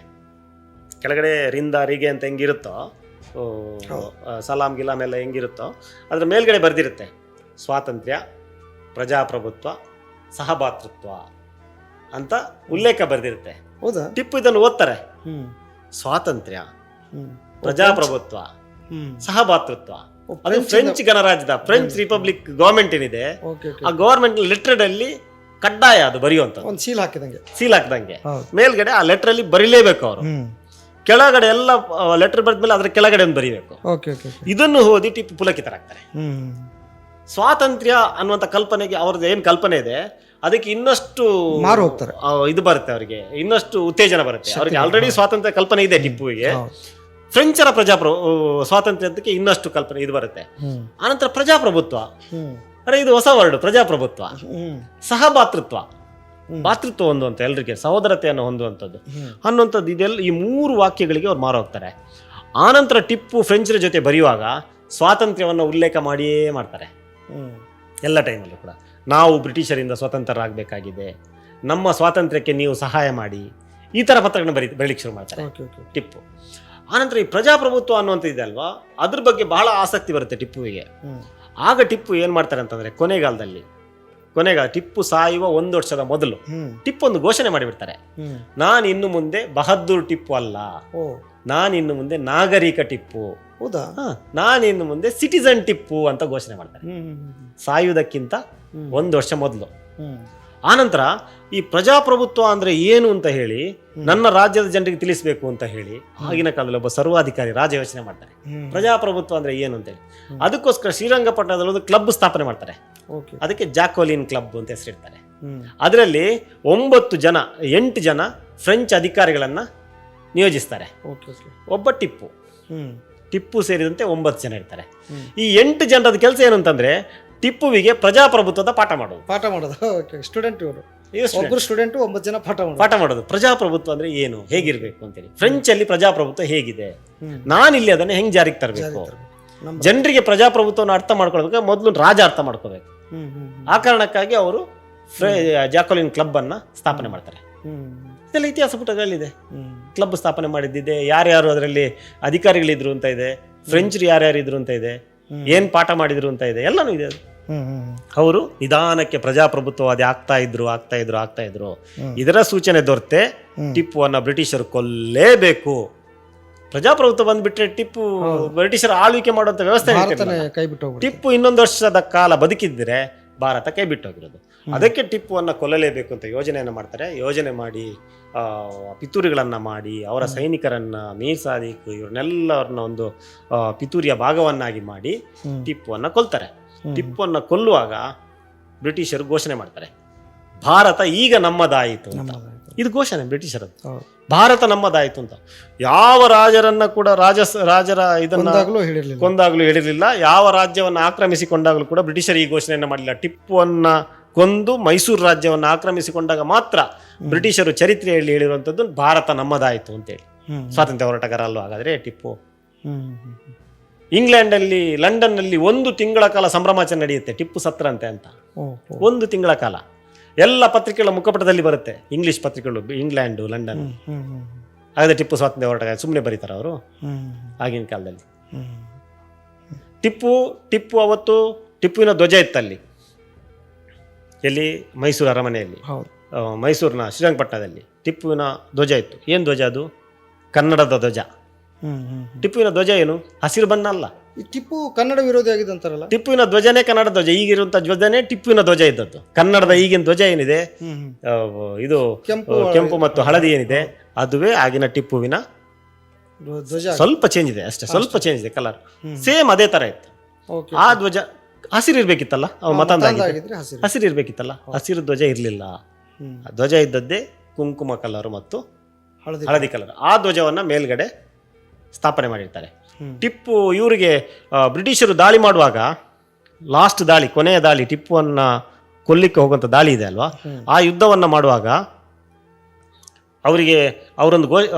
ಕೆಳಗಡೆ ರಿಂದ ರಿಗೆ ಅಂತ ಹೆಂಗಿರುತ್ತೋ, ಸಲಾಂ ಗಿಲಾಮ್ ಎಲ್ಲ ಹೆಂಗಿರುತ್ತೋ ಅದ್ರ ಮೇಲ್ಗಡೆ ಬರ್ದಿರುತ್ತೆ ಸ್ವಾತಂತ್ರ್ಯ, ಪ್ರಜಾಪ್ರಭುತ್ವ, ಸಹಭಾತೃತ್ವ ಅಂತ ಉಲ್ಲೇಖ ಬರ್ದಿರುತ್ತೆ. ಹೌದಾ? ಟಿಪ್ಪು ಇದನ್ನು ಓದ್ತಾರೆ. ಸ್ವಾತಂತ್ರ್ಯ, ಪ್ರಜಾಪ್ರಭುತ್ವ, ಸಹಭಾತೃತ್ವ, ಅದು ಫ್ರೆಂಚ್ ಗಣರಾಜ್ಯದ ಫ್ರೆಂಚ್ ರಿಪಬ್ಲಿಕ್ ಗವರ್ಮೆಂಟ್ ಏನಿದೆ ಆ ಗವರ್ಮೆಂಟ್ ಲೆಟರ್ ಅಲ್ಲಿ ಕಡ್ಡಾಯ ಅದು ಬರೆಯುವಂಥದ್ದು. ಒಂದು ಸೀಲ್ ಹಾಕಿದಂಗೆ ಮೇಲ್ಗಡೆ ಆ ಲೆಟರ್ ಅಲ್ಲಿ ಬರೀಲೇಬೇಕು ಅವರು. ಕೆಳಗಡೆ ಎಲ್ಲ ಲೆಟರ್ ಬರೆದ್ಮೇಲೆ ಅದ್ರ ಕೆಳಗಡೆ ಒಂದು ಬರೀಬೇಕು. ಇದನ್ನು ಓದಿ ಟಿಪ್ಪು ಪುಲಕಿತರಾಗ್ತಾರೆ. ಸ್ವಾತಂತ್ರ್ಯ ಅನ್ನುವಂಥ ಕಲ್ಪನೆಗೆ ಅವ್ರದ್ದು ಏನು ಕಲ್ಪನೆ ಇದೆ ಅದಕ್ಕೆ ಇನ್ನಷ್ಟು ಇದು ಬರುತ್ತೆ, ಅವರಿಗೆ ಇನ್ನಷ್ಟು ಉತ್ತೇಜನ ಬರುತ್ತೆ. ಅವ್ರಿಗೆ ಆಲ್ರೆಡಿ ಸ್ವಾತಂತ್ರ್ಯ ಕಲ್ಪನೆ ಇದೆ ಟಿಪ್ಪುವಿಗೆ. ಫ್ರೆಂಚರ ಸ್ವಾತಂತ್ರ್ಯಕ್ಕೆ ಇನ್ನಷ್ಟು ಕಲ್ಪನೆ ಇದು ಬರುತ್ತೆ. ಆನಂತರ ಪ್ರಜಾಪ್ರಭುತ್ವ, ಅರೆ ಇದು ಹೊಸ ವರ್ಡ್, ಪ್ರಜಾಪ್ರಭುತ್ವ, ಸಹಭಾತೃತ್ವ, ಭಾತೃತ್ವ ಹೊಂದುವಂತ ಎಲ್ರಿಗೆ ಸಹೋದರತೆಯನ್ನು ಹೊಂದುವಂಥದ್ದು ಅನ್ನುವಂಥದ್ದು, ಇದೆಲ್ಲ ಈ ಮೂರು ವಾಕ್ಯಗಳಿಗೆ ಅವ್ರು ಮಾರೋಗ್ತಾರೆ. ಆನಂತರ ಟಿಪ್ಪು ಫ್ರೆಂಚರ ಜೊತೆ ಬರೆಯುವಾಗ ಸ್ವಾತಂತ್ರ್ಯವನ್ನು ಉಲ್ಲೇಖ ಮಾಡಿಯೇ ಮಾಡ್ತಾರೆ. ಎಲ್ಲ ಟೈಮಲ್ಲೂ ಕೂಡ ನಾವು ಬ್ರಿಟಿಷರಿಂದ ಸ್ವತಂತ್ರರಾಗಬೇಕಾಗಿದೆ, ನಮ್ಮ ಸ್ವಾತಂತ್ರ್ಯಕ್ಕೆ ನೀವು ಸಹಾಯ ಮಾಡಿ, ಈ ಥರ ಪತ್ರಗಳನ್ನ ಬರೀಲಿಕ್ಕೆ ಶುರು ಮಾಡ್ತಾರೆ ಟಿಪ್ಪು. ಆನಂತರ ಈ ಪ್ರಜಾಪ್ರಭುತ್ವ ಅನ್ನುವಂಥ ಇದೆ ಅಲ್ವಾ, ಅದ್ರ ಬಗ್ಗೆ ಬಹಳ ಆಸಕ್ತಿ ಬರುತ್ತೆ ಟಿಪ್ಪುವಿಗೆ. ಆಗ ಟಿಪ್ಪು ಏನು ಮಾಡ್ತಾರೆ ಅಂತಂದರೆ ಕೊನೆಗಾಲದಲ್ಲಿ ಟಿಪ್ಪು ಸಾಯುವ 1 ವರ್ಷದ ಮೊದಲು ಟಿಪ್ಪು ಒಂದು ಘೋಷಣೆ ಮಾಡಿಬಿಡ್ತಾರೆ. ನಾನು ಇನ್ನು ಮುಂದೆ ಬಹದ್ದೂರ್ ಟಿಪ್ಪು ಅಲ್ಲ, ನಾನಿನ್ನು ಮುಂದೆ ನಾಗರಿಕ ಟಿಪ್ಪು, ಹೌದಾ? ನಾನಿನ್ನು ಮುಂದೆ ಸಿಟಿಸನ್ ಟಿಪ್ಪು ಅಂತ ಘೋಷಣೆ ಮಾಡ್ತಾರೆ, ಸಾಯುವುದಕ್ಕಿಂತ 1 ವರ್ಷ ಮೊದಲು. ಆನಂತರ ಈ ಪ್ರಜಾಪ್ರಭುತ್ವ ಅಂದ್ರೆ ಏನು ಅಂತ ಹೇಳಿ ನನ್ನ ರಾಜ್ಯದ ಜನರಿಗೆ ತಿಳಿಸಬೇಕು ಅಂತ ಹೇಳಿ ಆಗಿನ ಕಾಲದಲ್ಲಿ ಒಬ್ಬ ಸರ್ವಾಧಿಕಾರಿ ರಾಜ ಯೋಚನೆ ಮಾಡ್ತಾರೆ, ಪ್ರಜಾಪ್ರಭುತ್ವ ಅಂದ್ರೆ ಏನು ಅಂತ ಹೇಳಿ. ಅದಕ್ಕೋಸ್ಕರ ಶ್ರೀರಂಗಪಟ್ಟಣದಲ್ಲಿ ಒಂದು ಕ್ಲಬ್ ಸ್ಥಾಪನೆ ಮಾಡ್ತಾರೆ, ಅದಕ್ಕೆ ಜಾಕೋಲಿನ್ ಕ್ಲಬ್ ಅಂತ ಹೆಸರಿಡ್ತಾರೆ. ಅದರಲ್ಲಿ 8 ಜನ ಫ್ರೆಂಚ್ ಅಧಿಕಾರಿಗಳನ್ನ ನಿಯೋಜಿಸ್ತಾರೆ. ಒಬ್ಬ ಟಿಪ್ಪು ಸೇರಿದಂತೆ 9 ಜನ ಇರ್ತಾರೆ. ಈ 8 ಜನರದ ಕೆಲಸ ಏನು ಅಂತಂದ್ರೆ ಟಿಪ್ಪುವಿಗೆ ಪ್ರಜಾಪ್ರಭುತ್ವದ ಪಾಠ ಮಾಡೋದು. ಸ್ಟೂಡೆಂಟ್ ಇವರು, ಒಬ್ಬರು ಸ್ಟೂಡೆಂಟ್ 9 ಜನ ಪಾಠ ಮಾಡೋದು. ಪ್ರಜಾಪ್ರಭುತ್ವ ಅಂದ್ರೆ ಏನು, ಹೇಗಿರ್ಬೇಕು ಅಂತೇಳಿ, ಫ್ರೆಂಚ್ ಅಲ್ಲಿ ಪ್ರಜಾಪ್ರಭುತ್ವ ಹೇಗಿದೆ, ನಾನಿಲ್ಲಿ ಅದನ್ನ ಹೆಂಗ್ ಜಾರಿಗೆ ತರಬೇಕು, ಜನರಿಗೆ ಪ್ರಜಾಪ್ರಭುತ್ವವನ್ನು ಅರ್ಥ ಮಾಡ್ಕೊಳ್ಬೇಕು, ಮೊದಲು ರಾಜ ಅರ್ಥ ಮಾಡ್ಕೋಬೇಕು. ಆ ಕಾರಣಕ್ಕಾಗಿ ಅವರು ಜಾಕೋಲಿನ್ ಕ್ಲಬ್ ಅನ್ನ ಸ್ಥಾಪನೆ ಮಾಡ್ತಾರೆ. ಇದೆಲ್ಲ ಇತಿಹಾಸ ಪುಟಗಳಿದೆ. ಕ್ಲಬ್ ಸ್ಥಾಪನೆ ಮಾಡಿದ್ದಿದೆ, ಯಾರ್ಯಾರು ಅದರಲ್ಲಿ ಅಧಿಕಾರಿಗಳಿದ್ರು ಅಂತ ಇದೆ, ಫ್ರೆಂಚ್ ಯಾರ್ಯಾರು ಇದ್ರು ಅಂತ ಇದೆ, ಏನ್ ಪಾಠ ಮಾಡಿದ್ರು ಅಂತ ಇದೆ, ಎಲ್ಲಾನು ಇದೆ. ಅದು ಅವರು ನಿಧಾನಕ್ಕೆ ಪ್ರಜಾಪ್ರಭುತ್ವವಾದಿ ಆಗ್ತಾ ಇದ್ರು. ಇದರ ಸೂಚನೆ ದೊರೆತೆ ಟಿಪ್ಪುವನ್ನ ಬ್ರಿಟಿಷರು ಕೊಲ್ಲೇಬೇಕು. ಪ್ರಜಾಪ್ರಭುತ್ವ ಬಂದ್ಬಿಟ್ರೆ ಟಿಪ್ಪು ಬ್ರಿಟಿಷರ ಆಳ್ವಿಕೆ ಮಾಡುವಂತ ವ್ಯವಸ್ಥೆ ಟಿಪ್ಪು 1 ವರ್ಷದ ಕಾಲ ಬದುಕಿದ್ರೆ ಭಾರತ ಕೈ ಬಿಟ್ಟೋಗಿರೋದು. ಅದಕ್ಕೆ ಟಿಪ್ಪುವನ್ನ ಕೊಲ್ಲಲೇಬೇಕು ಅಂತ ಯೋಜನೆಯನ್ನು ಮಾಡ್ತಾರೆ. ಯೋಜನೆ ಮಾಡಿ ಪಿತೂರಿಗಳನ್ನ ಮಾಡಿ ಅವರ ಸೈನಿಕರನ್ನ, ಮೀರ್ ಸಾದಿಕ್ ಇವ್ರನ್ನೆಲ್ಲರನ್ನ ಒಂದು ಪಿತೂರಿಯ ಭಾಗವನ್ನಾಗಿ ಮಾಡಿ ಟಿಪ್ಪುವನ್ನ ಕೊಲ್ತಾರೆ. ಟಿಪ್ಪುವನ್ನ ಕೊಲ್ಲುವಾಗ ಬ್ರಿಟಿಷರು ಘೋಷಣೆ ಮಾಡ್ತಾರೆ, ಭಾರತ ಈಗ ನಮ್ಮದಾಯಿತು ಅಂತ. ಇದು ಘೋಷಣೆ ಬ್ರಿಟಿಷರದ್ದು, ಭಾರತ ನಮ್ಮದಾಯಿತು ಅಂತ. ಯಾವ ರಾಜರನ್ನ ಕೂಡ ರಾಜರ ಇದನ್ನ ಕೊಂದಾಗ್ಲೂ ಹೇಳಿರಲಿಲ್ಲ. ಯಾವ ರಾಜ್ಯವನ್ನು ಆಕ್ರಮಿಸಿಕೊಂಡಾಗಲೂ ಕೂಡ ಬ್ರಿಟಿಷರು ಈ ಘೋಷಣೆಯನ್ನು ಮಾಡಲಿಲ್ಲ. ಟಿಪ್ಪುವನ್ನ ಕೊಂದು ಮೈಸೂರು ರಾಜ್ಯವನ್ನು ಆಕ್ರಮಿಸಿಕೊಂಡಾಗ ಮಾತ್ರ ಬ್ರಿಟಿಷರು ಚರಿತ್ರೆಯಲ್ಲಿ ಹೇಳಿರುವಂಥದ್ದು ಭಾರತ ನಮ್ಮದಾಯಿತು ಅಂತೇಳಿ. ಸ್ವಾತಂತ್ರ್ಯ ಹೋರಾಟಗಾರ ಅಲ್ವಾ ಹಾಗಾದ್ರೆ ಟಿಪ್ಪು. ಇಂಗ್ಲೆಂಡಲ್ಲಿ, ಲಂಡನ್ನಲ್ಲಿ 1 ತಿಂಗಳ ಕಾಲ ಸಂಭ್ರಮಾಚರಣೆ ನಡೆಯುತ್ತೆ, ಟಿಪ್ಪು ಸತ್ರಂತೆ ಅಂತ. 1 ತಿಂಗಳ ಕಾಲ ಎಲ್ಲ ಪತ್ರಿಕೆಗಳ ಮುಖಪಟದಲ್ಲಿ ಬರುತ್ತೆ, ಇಂಗ್ಲಿಷ್ ಪತ್ರಿಕೆಗಳು, ಇಂಗ್ಲೆಂಡ್, ಲಂಡನ್. ಹಾಗಾದ್ರೆ ಟಿಪ್ಪು ಸ್ವಾತಂತ್ರ್ಯ ಹೋರಾಟಗಾರ ಸುಮ್ಮನೆ ಬರೀತಾರ ಅವರು ಆಗಿನ ಕಾಲದಲ್ಲಿ. ಟಿಪ್ಪು ಅವತ್ತು ಟಿಪ್ಪುವಿನ ಧ್ವಜ ಇತ್ತಲ್ಲಿ, ಎಲ್ಲಿ ಮೈಸೂರು ಅರಮನೆಯಲ್ಲಿ, ಮೈಸೂರಿನ ಶ್ರೀರಂಗಪಟ್ಟಣದಲ್ಲಿ ಟಿಪ್ಪುವಿನ ಧ್ವಜ ಇತ್ತು. ಏನು ಧ್ವಜ ಅದು? ಕನ್ನಡದ ಧ್ವಜ. ಟಿಪ್ಪುವಿನ ಧ್ವಜ ಏನು? ಹಸಿರು ಬಣ್ಣ ಅಲ್ಲ. ಟಿಪ್ಪು ಕನ್ನಡ ವಿರೋಧಿ ಆಗಿದ್ದಂತಾರಲ್ಲ. ಟಿಪ್ಪುವಿನ ಧ್ವಜನೇ ಕನ್ನಡ ಧ್ವಜ. ಈಗಿರುವಂತ ಧ್ವಜನೇ ಟಿಪ್ಪುವಿನ ಧ್ವಜ ಇದ್ದದ್ದು. ಕನ್ನಡದ ಈಗಿನ ಧ್ವಜ ಏನಿದೆ, ಇದು ಕೆಂಪು ಮತ್ತು ಹಳದಿ ಏನಿದೆ, ಅದುವೇ ಆಗಿನ ಟಿಪ್ಪುವಿನ ಧ್ವಜ. ಸ್ವಲ್ಪ ಚೇಂಜ್ ಇದೆ ಅಷ್ಟೇ, ಸ್ವಲ್ಪ ಚೇಂಜ್ ಇದೆ ಕಲರ್, ಸೇಮ್ ಅದೇ ತರ ಇತ್ತು. ಆ ಧ್ವಜ ಹಸಿರು ಇರ್ಬೇಕಿತ್ತಲ್ಲ, ಹಸಿರು ಇರ್ಬೇಕಿತ್ತಲ್ಲ, ಹಸಿರು ಧ್ವಜ ಇರ್ಲಿಲ್ಲ. ಧ್ವಜ ಇದ್ದದ್ದೇ ಕುಂಕುಮ ಕಲರ್ ಮತ್ತು ಹಳದಿ ಕಲರ್. ಆ ಧ್ವಜವನ್ನ ಮೇಲ್ಗಡೆ ಸ್ಥಾಪನೆ ಮಾಡಿರ್ತಾರೆ. ಟಿಪ್ಪು ಇವರಿಗೆ ಬ್ರಿಟಿಷರು ದಾಳಿ ಮಾಡುವಾಗ, ಲಾಸ್ಟ್ ದಾಳಿ, ಕೊನೆಯ ದಾಳಿ, ಟಿಪ್ಪುವನ್ನ ಕೊಲ್ಲಿಕ್ಕೆ ಹೋಗುವಂತ ದಾಳಿ ಇದೆ ಅಲ್ವಾ, ಆ ಯುದ್ಧವನ್ನ ಮಾಡುವಾಗ ಅವರಿಗೆ ಅವರೊಂದು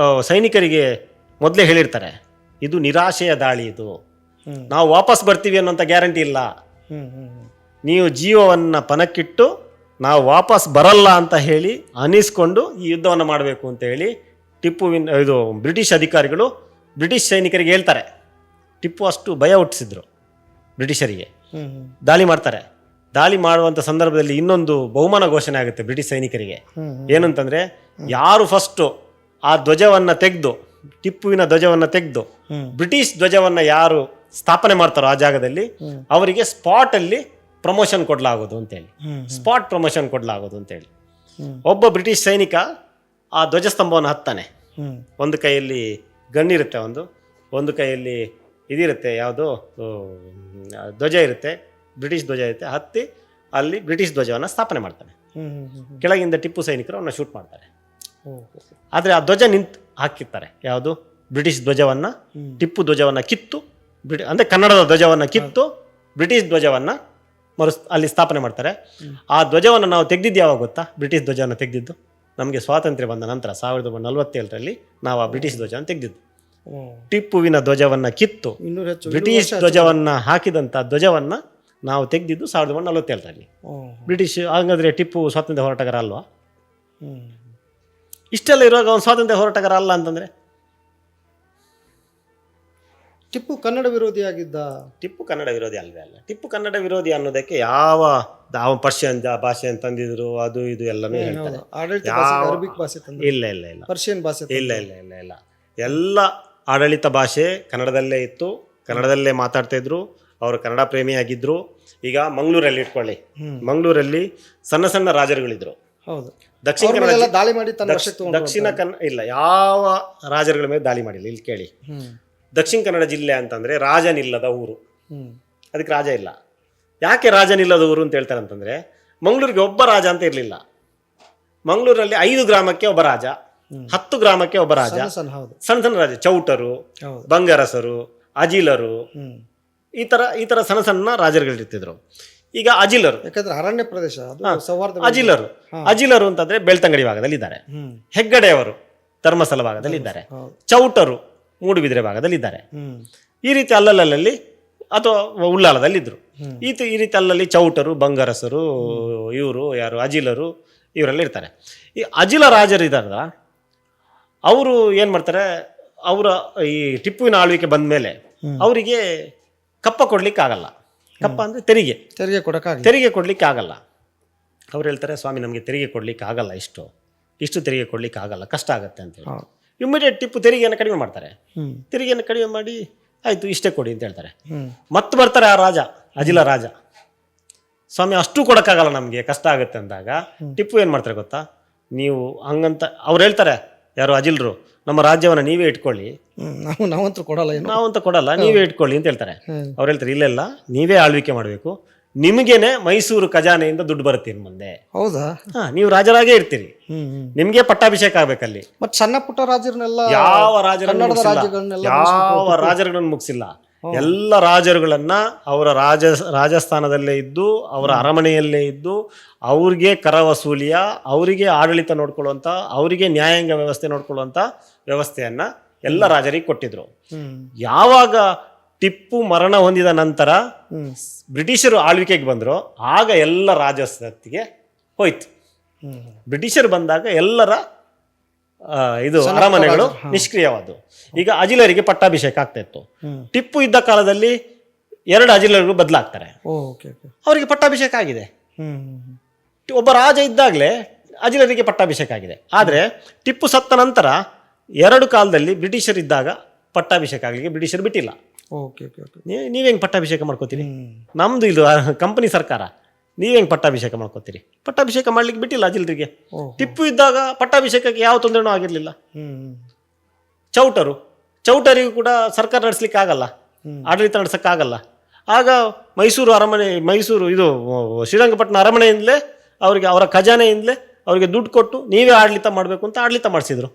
ಸೈನಿಕರಿಗೆ ಮೊದಲೇ ಹೇಳಿರ್ತಾರೆ, ಇದು ನಿರಾಶೆಯ ದಾಳಿ, ಇದು ನಾವು ವಾಪಸ್ ಬರ್ತೀವಿ ಅನ್ನೋಂಥ ಗ್ಯಾರಂಟಿ ಇಲ್ಲ, ನೀವು ಜೀವವನ್ನ ಪಣಕ್ಕಿಟ್ಟು ನಾವು ವಾಪಸ್ ಬರಲ್ಲ ಅಂತ ಹೇಳಿ ಅನಿಸ್ಕೊಂಡು ಈ ಯುದ್ಧವನ್ನು ಮಾಡಬೇಕು ಅಂತ ಹೇಳಿ ಇದು ಬ್ರಿಟಿಷ್ ಅಧಿಕಾರಿಗಳು ಬ್ರಿಟಿಷ್ ಸೈನಿಕರಿಗೆ ಹೇಳ್ತಾರೆ. ಟಿಪ್ಪು ಅಷ್ಟು ಭಯ ಹುಟ್ಟಿಸಿದ್ರು ಬ್ರಿಟಿಷರಿಗೆ. ದಾಳಿ ಮಾಡ್ತಾರೆ. ದಾಳಿ ಮಾಡುವಂತ ಸಂದರ್ಭದಲ್ಲಿ ಇನ್ನೊಂದು ಬಹುಮಾನ ಘೋಷಣೆ ಆಗುತ್ತೆ ಬ್ರಿಟಿಷ್ ಸೈನಿಕರಿಗೆ. ಏನಂತಂದ್ರೆ, ಯಾರು ಫಸ್ಟ್ ಆ ಧ್ವಜವನ್ನ ತೆಗೆದು, ಟಿಪ್ಪುವಿನ ಧ್ವಜವನ್ನ ತೆಗೆದು ಬ್ರಿಟಿಷ್ ಧ್ವಜವನ್ನ ಯಾರು ಸ್ಥಾಪನೆ ಮಾಡ್ತಾರೋ ಆ ಜಾಗದಲ್ಲಿ, ಅವರಿಗೆ ಸ್ಪಾಟ್ ಅಲ್ಲಿ ಪ್ರಮೋಷನ್ ಕೊಡ್ಲಾಗೋದು ಅಂತೇಳಿ, ಸ್ಪಾಟ್ ಪ್ರಮೋಷನ್ ಕೊಡ್ಲಾಗೋದು ಅಂತೇಳಿ. ಒಬ್ಬ ಬ್ರಿಟಿಷ್ ಸೈನಿಕ ಆ ಧ್ವಜಸ್ತಂಭವನ್ನು ಹತ್ತಾನೆ. ಒಂದು ಕೈಯಲ್ಲಿ ಗಣ್ಣಿರುತ್ತೆ, ಒಂದು ಕೈಯಲ್ಲಿ ಇದಿರುತ್ತೆ, ಯಾವುದು ಧ್ವಜ ಇರುತ್ತೆ, ಬ್ರಿಟಿಷ್ ಧ್ವಜ ಇರುತ್ತೆ. ಹತ್ತಿ ಅಲ್ಲಿ ಬ್ರಿಟಿಷ್ ಧ್ವಜವನ್ನು ಸ್ಥಾಪನೆ ಮಾಡ್ತಾನೆ. ಕೆಳಗಿಂದ ಟಿಪ್ಪು ಸೈನಿಕರು ಅವನ್ನ ಶೂಟ್ ಮಾಡ್ತಾರೆ. ಆದರೆ ಆ ಧ್ವಜ ಹಾಕಿರ್ತಾರೆ, ಯಾವುದು ಬ್ರಿಟಿಷ್ ಧ್ವಜವನ್ನ, ಟಿಪ್ಪು ಧ್ವಜವನ್ನ ಕಿತ್ತು, ಅಂದ್ರೆ ಕನ್ನಡದ ಧ್ವಜವನ್ನ ಕಿತ್ತು ಬ್ರಿಟಿಷ್ ಧ್ವಜವನ್ನ ಅಲ್ಲಿ ಸ್ಥಾಪನೆ ಮಾಡ್ತಾರೆ. ಆ ಧ್ವಜವನ್ನು ನಾವು ತೆಗೆದಿದ್ದು ಯಾವಾಗ ಗೊತ್ತಾ? ಬ್ರಿಟಿಷ್ ಧ್ವಜವನ್ನು ತೆಗೆದಿದ್ದು ನಮಗೆ ಸ್ವಾತಂತ್ರ್ಯ ಬಂದ ನಂತರ 1947ರಲ್ಲಿ ನಾವು ಆ ಬ್ರಿಟಿಷ್ ಧ್ವಜವನ್ನು ತೆಗೆದಿದ್ದು. ಟಿಪ್ಪುವಿನ ಧ್ವಜವನ್ನ ಕಿತ್ತು ಬ್ರಿಟಿಷ್ ಧ್ವಜವನ್ನ ಹಾಕಿದಂತ ಧ್ವಜವನ್ನ ನಾವು ತೆಗೆದಿದ್ದು 1947ರಲ್ಲಿ. ಬ್ರಿಟಿಷ್ ಹಾಗಾದ್ರೆ ಟಿಪ್ಪು ಸ್ವಾತಂತ್ರ್ಯ ಹೋರಾಟಗಾರ ಅಲ್ವಾ? ಇಷ್ಟೆಲ್ಲ ಇರುವಾಗ ಅವನು ಸ್ವಾತಂತ್ರ್ಯ ಹೋರಾಟಗಾರ ಅಲ್ಲ ಅಂತಂದ್ರೆ? ಟಿಪ್ಪು ಕನ್ನಡ ವಿರೋಧಿ ಆಗಿದ್ದ? ಟಿಪ್ಪು ಕನ್ನಡ ವಿರೋಧಿ ಅಲ್ವೇ ಅಲ್ಲ. ಟಿಪ್ಪು ಕನ್ನಡ ವಿರೋಧಿ ಅನ್ನೋದಕ್ಕೆ ಯಾವ ಪರ್ಷಿಯನ್ ಭಾಷೆ ತಂದಿದ್ರು, ಅದು ಇದು ಎಲ್ಲನೂ ಇಲ್ಲ ಇಲ್ಲ ಇಲ್ಲ ಇಲ್ಲ, ಎಲ್ಲ ಆಡಳಿತ ಭಾಷೆ ಕನ್ನಡದಲ್ಲೇ ಇತ್ತು, ಕನ್ನಡದಲ್ಲೇ ಮಾತಾಡ್ತಾ ಇದ್ರು, ಅವರು ಕನ್ನಡ ಪ್ರೇಮಿಯಾಗಿದ್ದರು. ಈಗ ಮಂಗಳೂರಲ್ಲಿ ಇಟ್ಕೊಳ್ಳಿ, ಮಂಗಳೂರಲ್ಲಿ ಸಣ್ಣ ಸಣ್ಣ ರಾಜರುಗಳಿದ್ರು. ಹೌದು, ದಕ್ಷಿಣ ಅವ್ರ ಕನ್ನಡ ಮೇಲೆಲ್ಲ ದಾಳಿ ಮಾಡಿ ತನ್ನ ವಶಕ್ಕೆ ತಗೊಂಡ್ರು ದಕ್ಷಿಣ ಕನ್ನಡ ಇಲ್ಲ, ಯಾವ ರಾಜರುಗಳ ಮೇಲೆ ದಾಳಿ ಮಾಡಿಲ್ಲ. ಇಲ್ಲಿ ಕೇಳಿ, ದಕ್ಷಿಣ ಕನ್ನಡ ಜಿಲ್ಲೆ ಅಂತಂದ್ರೆ ರಾಜನಿಲ್ಲದ ಊರು, ಅದಕ್ಕೆ ರಾಜ ಇಲ್ಲ. ಯಾಕೆ ರಾಜನಿಲ್ಲದ ಊರು ಅಂತ ಹೇಳ್ತಾರೆ ಅಂತಂದ್ರೆ, ಮಂಗಳೂರಿಗೆ ಒಬ್ಬ ರಾಜ ಅಂತ ಇರಲಿಲ್ಲ. ಮಂಗಳೂರಲ್ಲಿ 5 ಗ್ರಾಮಕ್ಕೆ ಒಬ್ಬ ರಾಜ, 10 ಗ್ರಾಮಕ್ಕೆ ಒಬ್ಬ ರಾಜ, ಸಣ್ಣ ಹೌದು ಸಣ್ಣ ಸಣ್ಣ ರಾಜ, ಚೌಟರು, ಹೌದು ಬಂಗರಸರು, ಅಜಿಲರು, ಈ ತರ ಸಣ್ಣ ಸಣ್ಣ ರಾಜರುಗಳಿರ್ತಿದ್ರು. ಈಗ ಅಜಿಲರು, ಯಾಕಂದ್ರೆ ಅರಣ್ಯ ಪ್ರದೇಶ ಅದು ಸೌಹಾರ್ದ. ಅಜಿಲರು ಅಂತಂದ್ರೆ ಬೆಳ್ತಂಗಡಿ ಭಾಗದಲ್ಲಿ ಇದ್ದಾರೆ. ಹೆಗ್ಗಡೆಯವರು ಧರ್ಮಸ್ಥಳ ಭಾಗದಲ್ಲಿ ಇದ್ದಾರೆ. ಚೌಟರು ಮೂಡುಬಿದಿರೆ ಭಾಗದಲ್ಲಿ ಇದ್ದಾರೆ. ಈ ರೀತಿ ಅಲ್ಲಲ್ಲಿ ಅಥವಾ ಉಳ್ಳಾಲದಲ್ಲಿದ್ದರು. ಈ ರೀತಿ ಅಲ್ಲಲ್ಲಿ ಚೌಟರು, ಬಂಗರಸರು, ಇವರು ಯಾರು ಅಜಿಲರು, ಇವರೆಲ್ಲ ಇರ್ತಾರೆ. ಈ ಅಜಿಲ ರಾಜರು ಇದ್ದಾರಲ್ಲ, ಅವರು ಏನು ಮಾಡ್ತಾರೆ, ಅವರ ಈ ಟಿಪ್ಪುವಿನ ಆಳ್ವಿಕೆ ಬಂದ ಮೇಲೆ ಅವರಿಗೆ ಕಪ್ಪ ಕೊಡ್ಲಿಕ್ಕೆ ಆಗಲ್ಲ. ಕಪ್ಪ ಅಂದರೆ ತೆರಿಗೆ ಕೊಡ್ಲಿಕ್ಕೆ ಆಗಲ್ಲ. ಅವ್ರು ಹೇಳ್ತಾರೆ, ಸ್ವಾಮಿ ನಮಗೆ ತೆರಿಗೆ ಕೊಡ್ಲಿಕ್ಕೆ ಆಗಲ್ಲ, ಇಷ್ಟು ತೆರಿಗೆ ಕೊಡ್ಲಿಕ್ಕೆ ಆಗಲ್ಲ, ಕಷ್ಟ ಆಗುತ್ತೆ ಅಂತೇಳಿ ಇಮ್ಮಿಡಿಯೇಟ್ ಟಿಪ್ಪು ತೆರಿಗೆಯನ್ನು ಕಡಿಮೆ ಮಾಡ್ತಾರೆ. ತೆರಿಗೆಯನ್ನು ಕಡಿಮೆ ಮಾಡಿ ಆಯಿತು ಇಷ್ಟೇ ಕೊಡಿ ಅಂತ ಹೇಳ್ತಾರೆ. ಮತ್ತೆ ಬರ್ತಾರೆ ಆ ರಾಜ, ಅಜಿಲ ರಾಜ, ಸ್ವಾಮಿ ಅಷ್ಟು ಕೊಡೋಕ್ಕಾಗಲ್ಲ ನಮಗೆ, ಕಷ್ಟ ಆಗುತ್ತೆ ಅಂದಾಗ ಟಿಪ್ಪು ಏನು ಮಾಡ್ತಾರೆ ಗೊತ್ತಾ, ನೀವು ಹಂಗಂತ ಅವ್ರು ಹೇಳ್ತಾರೆ, ಯಾರು ಅಜಿಲ್ರು, ನಮ್ಮ ರಾಜ್ಯವನ್ನು ನೀವೇ ಇಟ್ಕೊಳ್ಳಿ, ನಾವಂತೂ ಕೊಡಲ್ಲ, ನೀವೇ ಇಟ್ಕೊಳ್ಳಿ ಅಂತ ಹೇಳ್ತಾರೆ. ಅವ್ರು ಹೇಳ್ತಾರೆ, ಇಲ್ಲ ನೀವೇ ಆಳ್ವಿಕೆ ಮಾಡಬೇಕು, ನಿಮಗೇನೆ ಮೈಸೂರು ಖಜಾನೆಯಿಂದ ದುಡ್ಡು ಬರುತ್ತೆ ಇನ್ನು ಮುಂದೆ. ಹೌದಾ? ನೀವು ರಾಜರಾಗೇ ಇರ್ತೀರಿ, ನಿಮ್ಗೆ ಪಟ್ಟಾಭಿಷೇಕ ಆಗ್ಬೇಕಲ್ಲಿ. ಮತ್ತೆ ಸಣ್ಣ ಪುಟ್ಟ ರಾಜರನ್ನೆಲ್ಲ ಯಾವ ರಾಜರುಗಳನ್ನು ಮುಗಿಸಿಲ್ಲ. ಎಲ್ಲ ರಾಜರುಗಳನ್ನ ಅವರ ರಾಜಸ್ಥಾನದಲ್ಲೇ ಇದ್ದು, ಅವರ ಅರಮನೆಯಲ್ಲೇ ಇದ್ದು, ಅವ್ರಿಗೆ ಕರ ವಸೂಲಿಯ, ಅವರಿಗೆ ಆಡಳಿತ ನೋಡ್ಕೊಳ್ಳುವಂಥ, ಅವರಿಗೆ ನ್ಯಾಯಾಂಗ ವ್ಯವಸ್ಥೆ ನೋಡ್ಕೊಳ್ಳುವಂಥ ವ್ಯವಸ್ಥೆಯನ್ನ ಎಲ್ಲ ರಾಜರಿಗೆ ಕೊಟ್ಟಿದ್ರು. ಯಾವಾಗ ಟಿಪ್ಪು ಮರಣ ಹೊಂದಿದ ನಂತರ ಬ್ರಿಟಿಷರು ಆಳ್ವಿಕೆಗೆ ಬಂದ್ರು, ಆಗ ಎಲ್ಲ ರಾಜಸ್ಥಿತಿಗೆ ಹೋಯ್ತು. ಬ್ರಿಟಿಷರು ಬಂದಾಗ ಎಲ್ಲರ ಅರಮನೆಗಳು ನಿಷ್ಕ್ರಿಯವಾದವು. ಈಗ ಅಜಿಲರಿಗೆ ಪಟ್ಟಾಭಿಷೇಕ ಆಗ್ತಾ ಇತ್ತು. ಟಿಪ್ಪು ಇದ್ದ ಕಾಲದಲ್ಲಿ 2 ಅಜಿಲರಿಗೂ ಬದಲಾಗ್ತಾರೆ, ಅವರಿಗೆ ಪಟ್ಟಾಭಿಷೇಕ ಆಗಿದೆ. ಒಬ್ಬ ರಾಜ ಇದ್ದಾಗಲೇ ಅಜಿಲರಿಗೆ ಪಟ್ಟಾಭಿಷೇಕ ಆಗಿದೆ. ಆದರೆ ಟಿಪ್ಪು ಸತ್ತ ನಂತರ 2 ಕಾಲದಲ್ಲಿ ಬ್ರಿಟಿಷರ್ ಇದ್ದಾಗ ಪಟ್ಟಾಭಿಷೇಕ ಆಗಲಿಕ್ಕೆ ಬ್ರಿಟಿಷರು ಬಿಟ್ಟಿಲ್ಲ. ನೀವ್ ಹೆಂಗ್ ಪಟ್ಟಾಭಿಷೇಕ ಮಾಡ್ಕೋತೀರಿ? ನಮ್ದು ಇದು ಕಂಪನಿ ಸರ್ಕಾರ, ನೀವ್ ಹೆಂಗ್ ಪಟ್ಟಾಭಿಷೇಕ ಮಾಡ್ಕೋತೀರಿ? ಪಟ್ಟಾಭಿಷೇಕ ಮಾಡ್ಲಿಕ್ಕೆ ಬಿಟ್ಟಿಲ್ಲ ಅಜಿಲರಿಗೆ. ಟಿಪ್ಪು ಇದ್ದಾಗ ಪಟ್ಟಾಭಿಷೇಕಕ್ಕೆ ಯಾವ ತೊಂದರೆನೂ ಆಗಿರ್ಲಿಲ್ಲ. ಚೌಟರಿಗೂ ಕೂಡ ಸರ್ಕಾರ ನಡೆಸ್ಲಿಕ್ಕೆ ಆಗಲ್ಲ, ಆಡಳಿತ ನಡೆಸಕ್ಕಾಗಲ್ಲ. ಆಗ ಮೈಸೂರು ಇದು ಶ್ರೀರಂಗಪಟ್ಟಣ ಅರಮನೆಯಿಂದಲೇ ಅವರಿಗೆ, ಅವರ ಖಜಾನೆಯಿಂದಲೇ ಅವರಿಗೆ ದುಡ್ಡು ಕೊಟ್ಟು ನೀವೇ ಆಡಳಿತ ಮಾಡಬೇಕು ಅಂತ ಆಡಳಿತ ಮಾಡಿಸಿದ್ರು.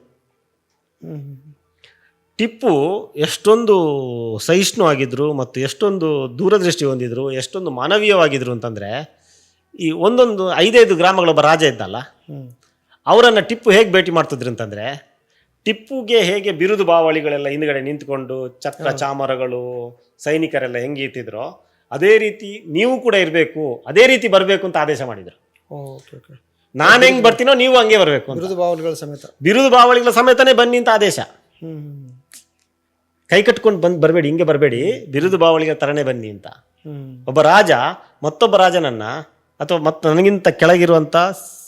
ಟಿಪ್ಪು ಎಷ್ಟೊಂದು ಸಹಿಷ್ಣು ಆಗಿದ್ರು ಮತ್ತು ಎಷ್ಟೊಂದು ದೂರದೃಷ್ಟಿ ಹೊಂದಿದ್ರು, ಎಷ್ಟೊಂದು ಮಾನವೀಯವಾಗಿದ್ರು ಅಂತಂದರೆ, ಈ 5 ಗ್ರಾಮಗಳೊಬ್ಬ ರಾಜ ಇದ್ದಲ್ಲ, ಅವರನ್ನು ಟಿಪ್ಪು ಹೇಗೆ ಭೇಟಿ ಮಾಡ್ತಿದ್ರು ಅಂತಂದರೆ, ಟಿಪ್ಪುಗೆ ಹೇಗೆ ಬಿರುದು ಬಾವಳಿಗಳೆಲ್ಲ ಹಿಂದ್ಗಡೆ ನಿಂತ್ಕೊಂಡು ಛತ್ರ ಚಾಮರಗಳು ಸೈನಿಕರೆಲ್ಲ ಹೆಂಗೆ ಇರ್ತಿದ್ರೋ ಅದೇ ರೀತಿ ನೀವು ಕೂಡ ಇರಬೇಕು, ಅದೇ ರೀತಿ ಬರಬೇಕು ಅಂತ ಆದೇಶ ಮಾಡಿದ್ರು. ನಾನು ಹೆಂಗೆ ಬರ್ತೀನೋ ನೀವು ಹಂಗೆ ಬರಬೇಕು, ಬಿರುದು ಬಾವಳಿಗಳ ಸಮೇತನೇ ಬನ್ನಿ ಅಂತ ಆದೇಶ. ಕೈ ಕಟ್ಕೊಂಡು ಬರಬೇಡಿ, ಹಿಂಗೆ ಬರಬೇಡಿ, ಬಿರುದು ಬಾವಳಿಗಳ ತರನೇ ಬನ್ನಿ ಅಂತ. ಒಬ್ಬ ರಾಜ ಮತ್ತೊಬ್ಬ ರಾಜನನ್ನ, ಅಥವಾ ನನಗಿಂತ ಕೆಳಗಿರುವಂತ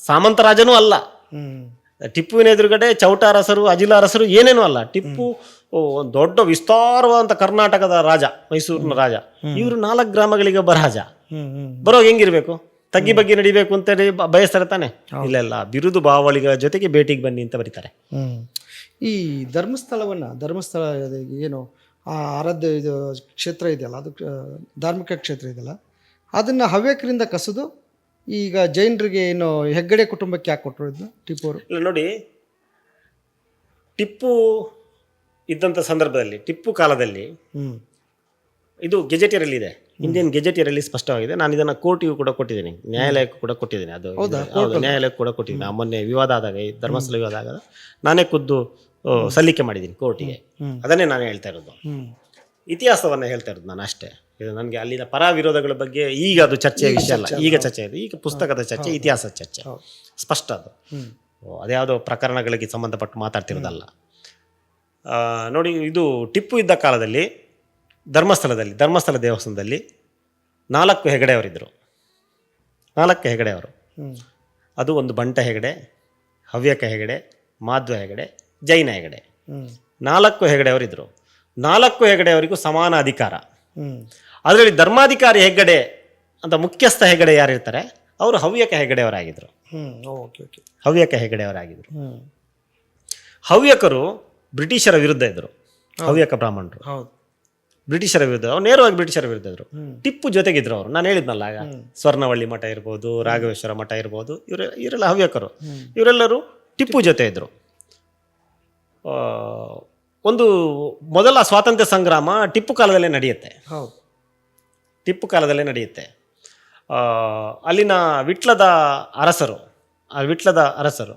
ಸಾಮಂತ ರಾಜನೂ ಅಲ್ಲ. ಟಿಪ್ಪುವಿನ ಎದುರುಗಡೆ ಚೌಟ ಅರಸರು, ಅಜಿಲ ಅರಸರು ಏನೇನೂ ಅಲ್ಲ. ಟಿಪ್ಪು ಒಂದು ದೊಡ್ಡ ವಿಸ್ತಾರವಾದಂತ ಕರ್ನಾಟಕದ ರಾಜ, ಮೈಸೂರಿನ ರಾಜ. ಇವರು 4 ಗ್ರಾಮಗಳಿಗೆ ಒಬ್ಬ ರಾಜ. ಬರೋವಾಗ ಹೆಂಗಿರ್ಬೇಕು? ತಗ್ಗಿ ಬಗ್ಗೆ ನಡಿಬೇಕು ಅಂತ ಬಯಸ್ತಾರೆ ತಾನೆ? ಇಲ್ಲ, ಬಿರುದು ಬಾವಳಿಗಳ ಜೊತೆಗೆ ಭೇಟಿಗೆ ಬನ್ನಿ ಅಂತ ಬರೀತಾರೆ. ಈ ಧರ್ಮಸ್ಥಳ ಏನು ಆ ಆರಾಧ್ಯ ಇದು ಕ್ಷೇತ್ರ ಇದೆಯಲ್ಲ, ಅದು ಧಾರ್ಮಿಕ ಕ್ಷೇತ್ರ ಇದೆಯಲ್ಲ, ಅದನ್ನು ಹವ್ಯಕರಿಂದ ಕಸಿದು ಈಗ ಜೈನರಿಗೆ ಏನು ಹೆಗ್ಗಡೆ ಕುಟುಂಬಕ್ಕೆ ಯಾಕೆ ಕೊಟ್ಟರು ಇದನ್ನ ಟಿಪ್ಪು ಅವರು? ಇಲ್ಲ ನೋಡಿ, ಟಿಪ್ಪು ಇದ್ದಂಥ ಸಂದರ್ಭದಲ್ಲಿ, ಟಿಪ್ಪು ಕಾಲದಲ್ಲಿ ಇದು ಗೆಜೆಟಿಯರಲ್ಲಿ ಇದೆ, ಇಂಡಿಯನ್ ಗೆಜೆಟಿಯರಲ್ಲಿ ಸ್ಪಷ್ಟವಾಗಿದೆ. ನಾನು ಇದನ್ನು ಕೋರ್ಟಿಗೂ ಕೂಡ ಕೊಟ್ಟಿದ್ದೀನಿ, ನ್ಯಾಯಾಲಯಕ್ಕೂ ಕೂಡ ಕೊಟ್ಟಿದ್ದೀನಿ. ಅದು ನ್ಯಾಯಾಲಯಕ್ಕೂ ಕೂಡ ಕೊಟ್ಟಿದ್ದೀನಿ. ಮೊನ್ನೆ ವಿವಾದ ಆದಾಗ, ಧರ್ಮಸ್ಥಳ ವಿವಾದ ಆದಾಗ ನಾನೇ ಖುದ್ದು ಸಲ್ಲಿಕೆ ಮಾಡಿದ್ದೀನಿ ಕೋರ್ಟಿಗೆ. ಅದನ್ನೇ ನಾನು ಹೇಳ್ತಾ ಇರೋದು, ಇತಿಹಾಸವನ್ನು ಹೇಳ್ತಾ ಇರೋದು ನಾನು ಅಷ್ಟೇ. ಇದು ನನಗೆ ಅಲ್ಲಿನ ಪರ ವಿರೋಧಗಳ ಬಗ್ಗೆ ಈಗ ಅದು ಚರ್ಚೆಯ ವಿಷಯ ಅಲ್ಲ, ಈಗ ಚರ್ಚೆ ಇದೆ. ಈಗ ಪುಸ್ತಕದ ಚರ್ಚೆ, ಇತಿಹಾಸದ ಚರ್ಚೆ, ಸ್ಪಷ್ಟ ಅದು. ಅದ್ಯಾವುದೋ ಪ್ರಕರಣಗಳಿಗೆ ಸಂಬಂಧಪಟ್ಟು ಮಾತಾಡ್ತಿರೋದಲ್ಲ. ನೋಡಿ, ಇದು ಟಿಪ್ಪು ಇದ್ದ ಕಾಲದಲ್ಲಿ ಧರ್ಮಸ್ಥಳ ದೇವಸ್ಥಾನದಲ್ಲಿ 4 ಹೆಗಡೆಯವರಿದ್ದರು. 4 ಹೆಗಡೆಯವರು. ಅದು ಒಂದು ಬಂಟ ಹೆಗಡೆ, ಹವ್ಯಕ ಹೆಗಡೆ, ಮಾಧ್ವ ಹೆಗಡೆ, ಜೈನ ಹೆಗಡೆ. 4 ಹೆಗಡೆಯವರಿದ್ದರು. 4 ಹೆಗಡೆಯವರಿಗೂ ಸಮಾನ ಅಧಿಕಾರ. ಹ್ಞೂ ಅದರಲ್ಲಿ ಧರ್ಮಾಧಿಕಾರಿ ಹೆಗ್ಗಡೆ ಅಂತ ಮುಖ್ಯಸ್ಥ ಹೆಗಡೆ ಯಾರಿರ್ತಾರೆ ಅವರು ಹವ್ಯಕ ಹೆಗಡೆಯವರಾಗಿದ್ದರು. Okay okay. ಹವ್ಯಕ ಹೆಗಡೆಯವರಾಗಿದ್ದರು. ಹ್ಞೂ ಹವ್ಯಕರು ಬ್ರಿಟಿಷರ ವಿರುದ್ಧ ಇದ್ದರು. ಹವ್ಯಕ ಬ್ರಾಹ್ಮಣರು ಹೌದು. ಬ್ರಿಟಿಷರ ವಿರುದ್ಧ, ಅವ್ರು ನೇರವಾಗಿ ಬ್ರಿಟಿಷರ ವಿರುದ್ಧ ಇದ್ರು. ಹ್ಞೂ ಟಿಪ್ಪು ಜೊತೆಗಿದ್ರು ಅವರು. ನಾನು ಹೇಳಿದ್ನಲ್ಲ ಆಗ, ಸ್ವರ್ಣವಳ್ಳಿ ಮಠ ಇರ್ಬೋದು, ರಾಘವೇಶ್ವರ ಮಠ ಇರ್ಬೋದು, ಇವರೆಲ್ಲ ಹವ್ಯಕರು. ಇವರೆಲ್ಲರೂ ಟಿಪ್ಪು ಜೊತೆ ಇದ್ರು. ಒಂದು ಮೊದಲ ಸ್ವಾತಂತ್ರ್ಯ ಸಂಗ್ರಾಮ ಟಿಪ್ಪು ಕಾಲದಲ್ಲೇ ನಡೆಯುತ್ತೆ. ಹೌದು. ಟಿಪ್ಪು ಕಾಲದಲ್ಲೇ ನಡೆಯುತ್ತೆ. ಅಲ್ಲಿನ ವಿಟ್ಲದ ಅರಸರು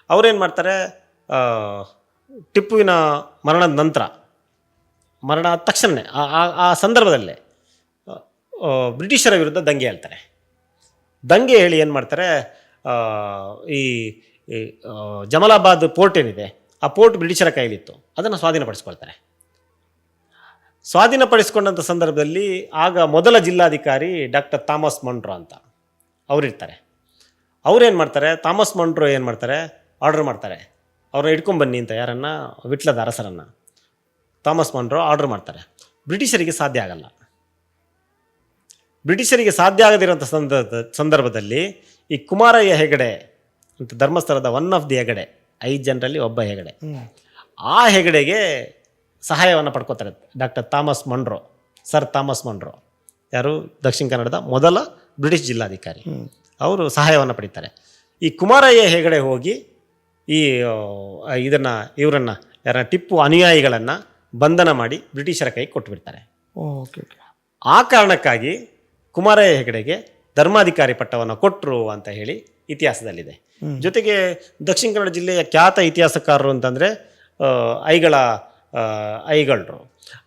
ಅವರೇನು ಮಾಡ್ತಾರೆ, ಟಿಪ್ಪುವಿನ ಮರಣದ ನಂತರ, ಮರಣ ಆದ ತಕ್ಷಣವೇ ಆ ಸಂದರ್ಭದಲ್ಲೇ ಬ್ರಿಟಿಷರ ವಿರುದ್ಧ ದಂಗೆ ಹೇಳ್ತಾರೆ. ದಂಗೆ ಹೇಳಿ ಏನು ಮಾಡ್ತಾರೆ, ಈ ಜಮಲಾಬಾದ್ ಪೋರ್ಟ್ ಏನಿದೆ, ಆ ಪೋರ್ಟ್ ಬ್ರಿಟಿಷರ ಕೈಲಿತ್ತು, ಅದನ್ನು ಸ್ವಾಧೀನಪಡಿಸ್ಕೊಳ್ತಾರೆ. ಸ್ವಾಧೀನಪಡಿಸ್ಕೊಂಡಂಥ ಸಂದರ್ಭದಲ್ಲಿ ಆಗ ಮೊದಲ ಜಿಲ್ಲಾಧಿಕಾರಿ ಡಾಕ್ಟರ್ ಥಾಮಸ್ ಮೊನ್ರೋ ಅಂತ ಅವರಿರ್ತಾರೆ. ಅವ್ರೇನು ಮಾಡ್ತಾರೆ, ಥಾಮಸ್ ಮೊನ್ರೋ ಏನು ಮಾಡ್ತಾರೆ, ಆರ್ಡರ್ ಮಾಡ್ತಾರೆ, ಅವ್ರನ್ನ ಇಟ್ಕೊಂಡ್ಬನ್ನಿ ಅಂತ. ಯಾರನ್ನು? ವಿಟ್ಲದ ಅರಸರನ್ನು. ಥಾಮಸ್ ಮೊನ್ರೋ ಆರ್ಡರ್ ಮಾಡ್ತಾರೆ. ಬ್ರಿಟಿಷರಿಗೆ ಸಾಧ್ಯ ಆಗಲ್ಲ. ಬ್ರಿಟಿಷರಿಗೆ ಸಾಧ್ಯ ಆಗದಿರೋಂಥ ಸಂದರ್ಭದಲ್ಲಿ ಈ ಕುಮಾರಯ್ಯ ಹೆಗಡೆ ಅಂತ ಧರ್ಮಸ್ಥಳದ ಒನ್ ಆಫ್ ದಿ ಹೆಗಡೆ, 5 ಜನರಲ್ಲಿ ಒಬ್ಬ ಹೆಗಡೆ, ಆ ಹೆಗಡೆಗೆ ಸಹಾಯವನ್ನು ಪಡ್ಕೋತಾರೆ ಡಾಕ್ಟರ್ ಥಾಮಸ್ ಮೊನ್ರೋ, ಸರ್ ಥಾಮಸ್ ಮೊನ್ರೋ. ಯಾರು? ದಕ್ಷಿಣ ಕನ್ನಡದ ಮೊದಲ ಬ್ರಿಟಿಷ್ ಜಿಲ್ಲಾಧಿಕಾರಿ. ಅವರು ಸಹಾಯವನ್ನು ಪಡೀತಾರೆ. ಈ ಕುಮಾರಯ್ಯ ಹೆಗಡೆ ಹೋಗಿ ಈ ಇವರನ್ನು ಯಾರ ಟಿಪ್ಪು ಅನುಯಾಯಿಗಳನ್ನು ಬಂಧನ ಮಾಡಿ ಬ್ರಿಟಿಷರ ಕೈಗೆ ಕೊಟ್ಟುಬಿಡ್ತಾರೆ. Okay okay. ಆ ಕಾರಣಕ್ಕಾಗಿ ಕುಮಾರಯ್ಯ ಹೆಗಡೆಗೆ ಧರ್ಮಾಧಿಕಾರಿ ಪಟ್ಟವನ್ನು ಕೊಟ್ಟರು ಅಂತ ಹೇಳಿ ಇತಿಹಾಸದಲ್ಲಿದೆ. ಜೊತೆಗೆ ದಕ್ಷಿಣ ಕನ್ನಡ ಜಿಲ್ಲೆಯ ಖ್ಯಾತ ಇತಿಹಾಸಕಾರರು ಅಂತಂದರೆ ಐಗಳ್ರು.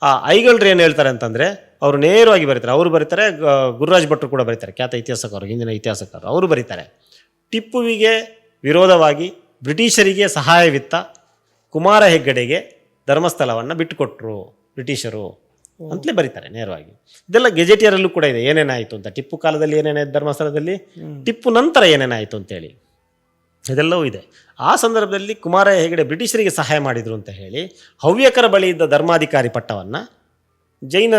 ಆ ಐಗಳ್ರು ಏನು ಹೇಳ್ತಾರೆ ಅಂತಂದರೆ, ಅವರು ನೇರವಾಗಿ ಬರೀತಾರೆ. ಅವರು ಬರೀತಾರೆ, ಗುರುರಾಜ್ ಭಟ್ರು ಕೂಡ ಬರೀತಾರೆ, ಖ್ಯಾತ ಇತಿಹಾಸಕಾರರು, ಹಿಂದಿನ ಇತಿಹಾಸಕಾರರು. ಅವರು ಬರೀತಾರೆ, ಟಿಪ್ಪುವಿಗೆ ವಿರೋಧವಾಗಿ ಬ್ರಿಟಿಷರಿಗೆ ಸಹಾಯವಿತ್ತ ಕುಮಾರ ಹೆಗ್ಗಡೆಗೆ ಧರ್ಮಸ್ಥಳವನ್ನು ಬಿಟ್ಟುಕೊಟ್ರು ಬ್ರಿಟಿಷರು ಅಂತಲೇ ಬರೀತಾರೆ ನೇರವಾಗಿ. ಇದೆಲ್ಲ ಗೆಜೆಟಿಯರಲ್ಲೂ ಕೂಡ ಇದೆ, ಏನೇನಾಯಿತು ಅಂತ. ಟಿಪ್ಪು ಕಾಲದಲ್ಲಿ ಏನೇನಾಯಿತು ಧರ್ಮಸ್ಥಳದಲ್ಲಿ, ಟಿಪ್ಪು ನಂತರ ಏನೇನಾಯಿತು ಅಂತೇಳಿ ಇದೆಲ್ಲವೂ ಇದೆ. ಆ ಸಂದರ್ಭದಲ್ಲಿ ಕುಮಾರಯ್ಯ ಹೆಗಡೆ ಬ್ರಿಟಿಷರಿಗೆ ಸಹಾಯ ಮಾಡಿದರು ಅಂತ ಹೇಳಿ ಹವ್ಯಕರ ಬಳಿ ಇದ್ದ ಧರ್ಮಾಧಿಕಾರಿ ಪಟ್ಟವನ್ನು ಜೈನ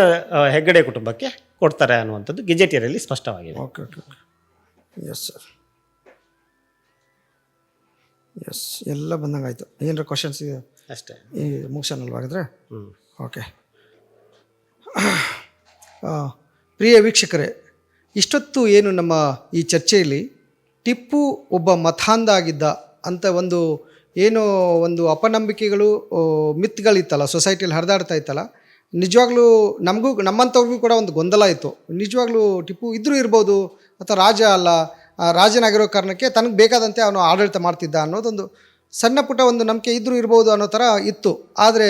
ಹೆಗ್ಗಡೆ ಕುಟುಂಬಕ್ಕೆ ಕೊಡ್ತಾರೆ ಅನ್ನುವಂಥದ್ದು ಗೆಜೆಟಿಯರಲ್ಲಿ ಸ್ಪಷ್ಟವಾಗಿದೆ. Okay okay okay. Yes sir, yes, ಎಲ್ಲ ಬಂದಂಗೆ ಆಯಿತು. ಏನರ ಕ್ವಶನ್ಸ್ ಇದೆ ಅಷ್ಟೇ, ಈ ಮುಗಿಸೋಣಲ್ವ ಹಾಗಾದರೆ? ಓಕೆ. ಪ್ರಿಯ ವೀಕ್ಷಕರೇ, ಇಷ್ಟೊತ್ತು ಏನು ನಮ್ಮ ಈ ಚರ್ಚೆಯಲ್ಲಿ ಟಿಪ್ಪು ಒಬ್ಬ ಮತಾಂಧ ಆಗಿದ್ದ ಅಂತ ಒಂದು ಅಪನಂಬಿಕೆಗಳು, ಮಿತ್ಗಳಿತ್ತಲ್ಲ, ಸೊಸೈಟಿಯಲ್ಲಿ ಹರಿದಾಡ್ತಾ ಇತ್ತಲ್ಲ, ನಿಜವಾಗ್ಲೂ ನಮ್ಮಂಥವ್ರಿಗೂ ಕೂಡ ಒಂದು ಗೊಂದಲ ಇತ್ತು. ನಿಜವಾಗ್ಲೂ ಟಿಪ್ಪು ಇದ್ರೂ ಇರ್ಬೋದು, ಅಥವಾ ರಾಜ ಅಲ್ಲ, ರಾಜನಾಗಿರೋ ಕಾರಣಕ್ಕೆ ತನಗೆ ಬೇಕಾದಂತೆ ಅವನು ಆಡಳಿತ ಮಾಡ್ತಿದ್ದ ಅನ್ನೋದೊಂದು ಸಣ್ಣ ಪುಟ್ಟ ಒಂದು ನಂಬಿಕೆ ಇದ್ರೂ ಇರ್ಬೋದು ಅನ್ನೋ ಥರ ಇತ್ತು. ಆದರೆ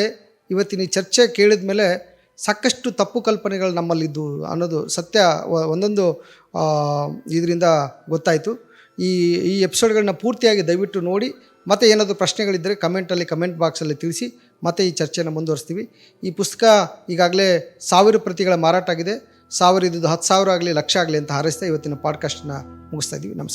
ಇವತ್ತಿನ ಈ ಚರ್ಚೆ ಕೇಳಿದ ಮೇಲೆ ಸಾಕಷ್ಟು ತಪ್ಪು ಕಲ್ಪನೆಗಳು ನಮ್ಮಲ್ಲಿದ್ದು ಅನ್ನೋದು ಸತ್ಯ ಒಂದೊಂದು ಇದರಿಂದ ಗೊತ್ತಾಯಿತು. ಈ ಎಪಿಸೋಡ್ಗಳನ್ನ ಪೂರ್ತಿಯಾಗಿ ದಯವಿಟ್ಟು ನೋಡಿ, ಮತ್ತು ಏನಾದರೂ ಪ್ರಶ್ನೆಗಳಿದ್ದರೆ ಕಮೆಂಟ್ ಬಾಕ್ಸಲ್ಲಿ ತಿಳಿಸಿ, ಮತ್ತು ಈ ಚರ್ಚೆನ ಮುಂದುವರಿಸ್ತೀವಿ. ಈ ಪುಸ್ತಕ ಈಗಾಗಲೇ 1000 ಪ್ರತಿಗಳ ಮಾರಾಟ ಆಗಿದೆ. 1000 ಇದ್ದು 10,000 ಆಗಲಿ, ಲಕ್ಷ ಆಗಲಿ ಅಂತ ಹಾರೈಸ್ತಾ ಇವತ್ತಿನ ಪಾಡ್ಕಾಸ್ಟನ್ನ ಮುಗಿಸ್ತಾ ಇದ್ದೀವಿ. ನಮಸ್ಕಾರ.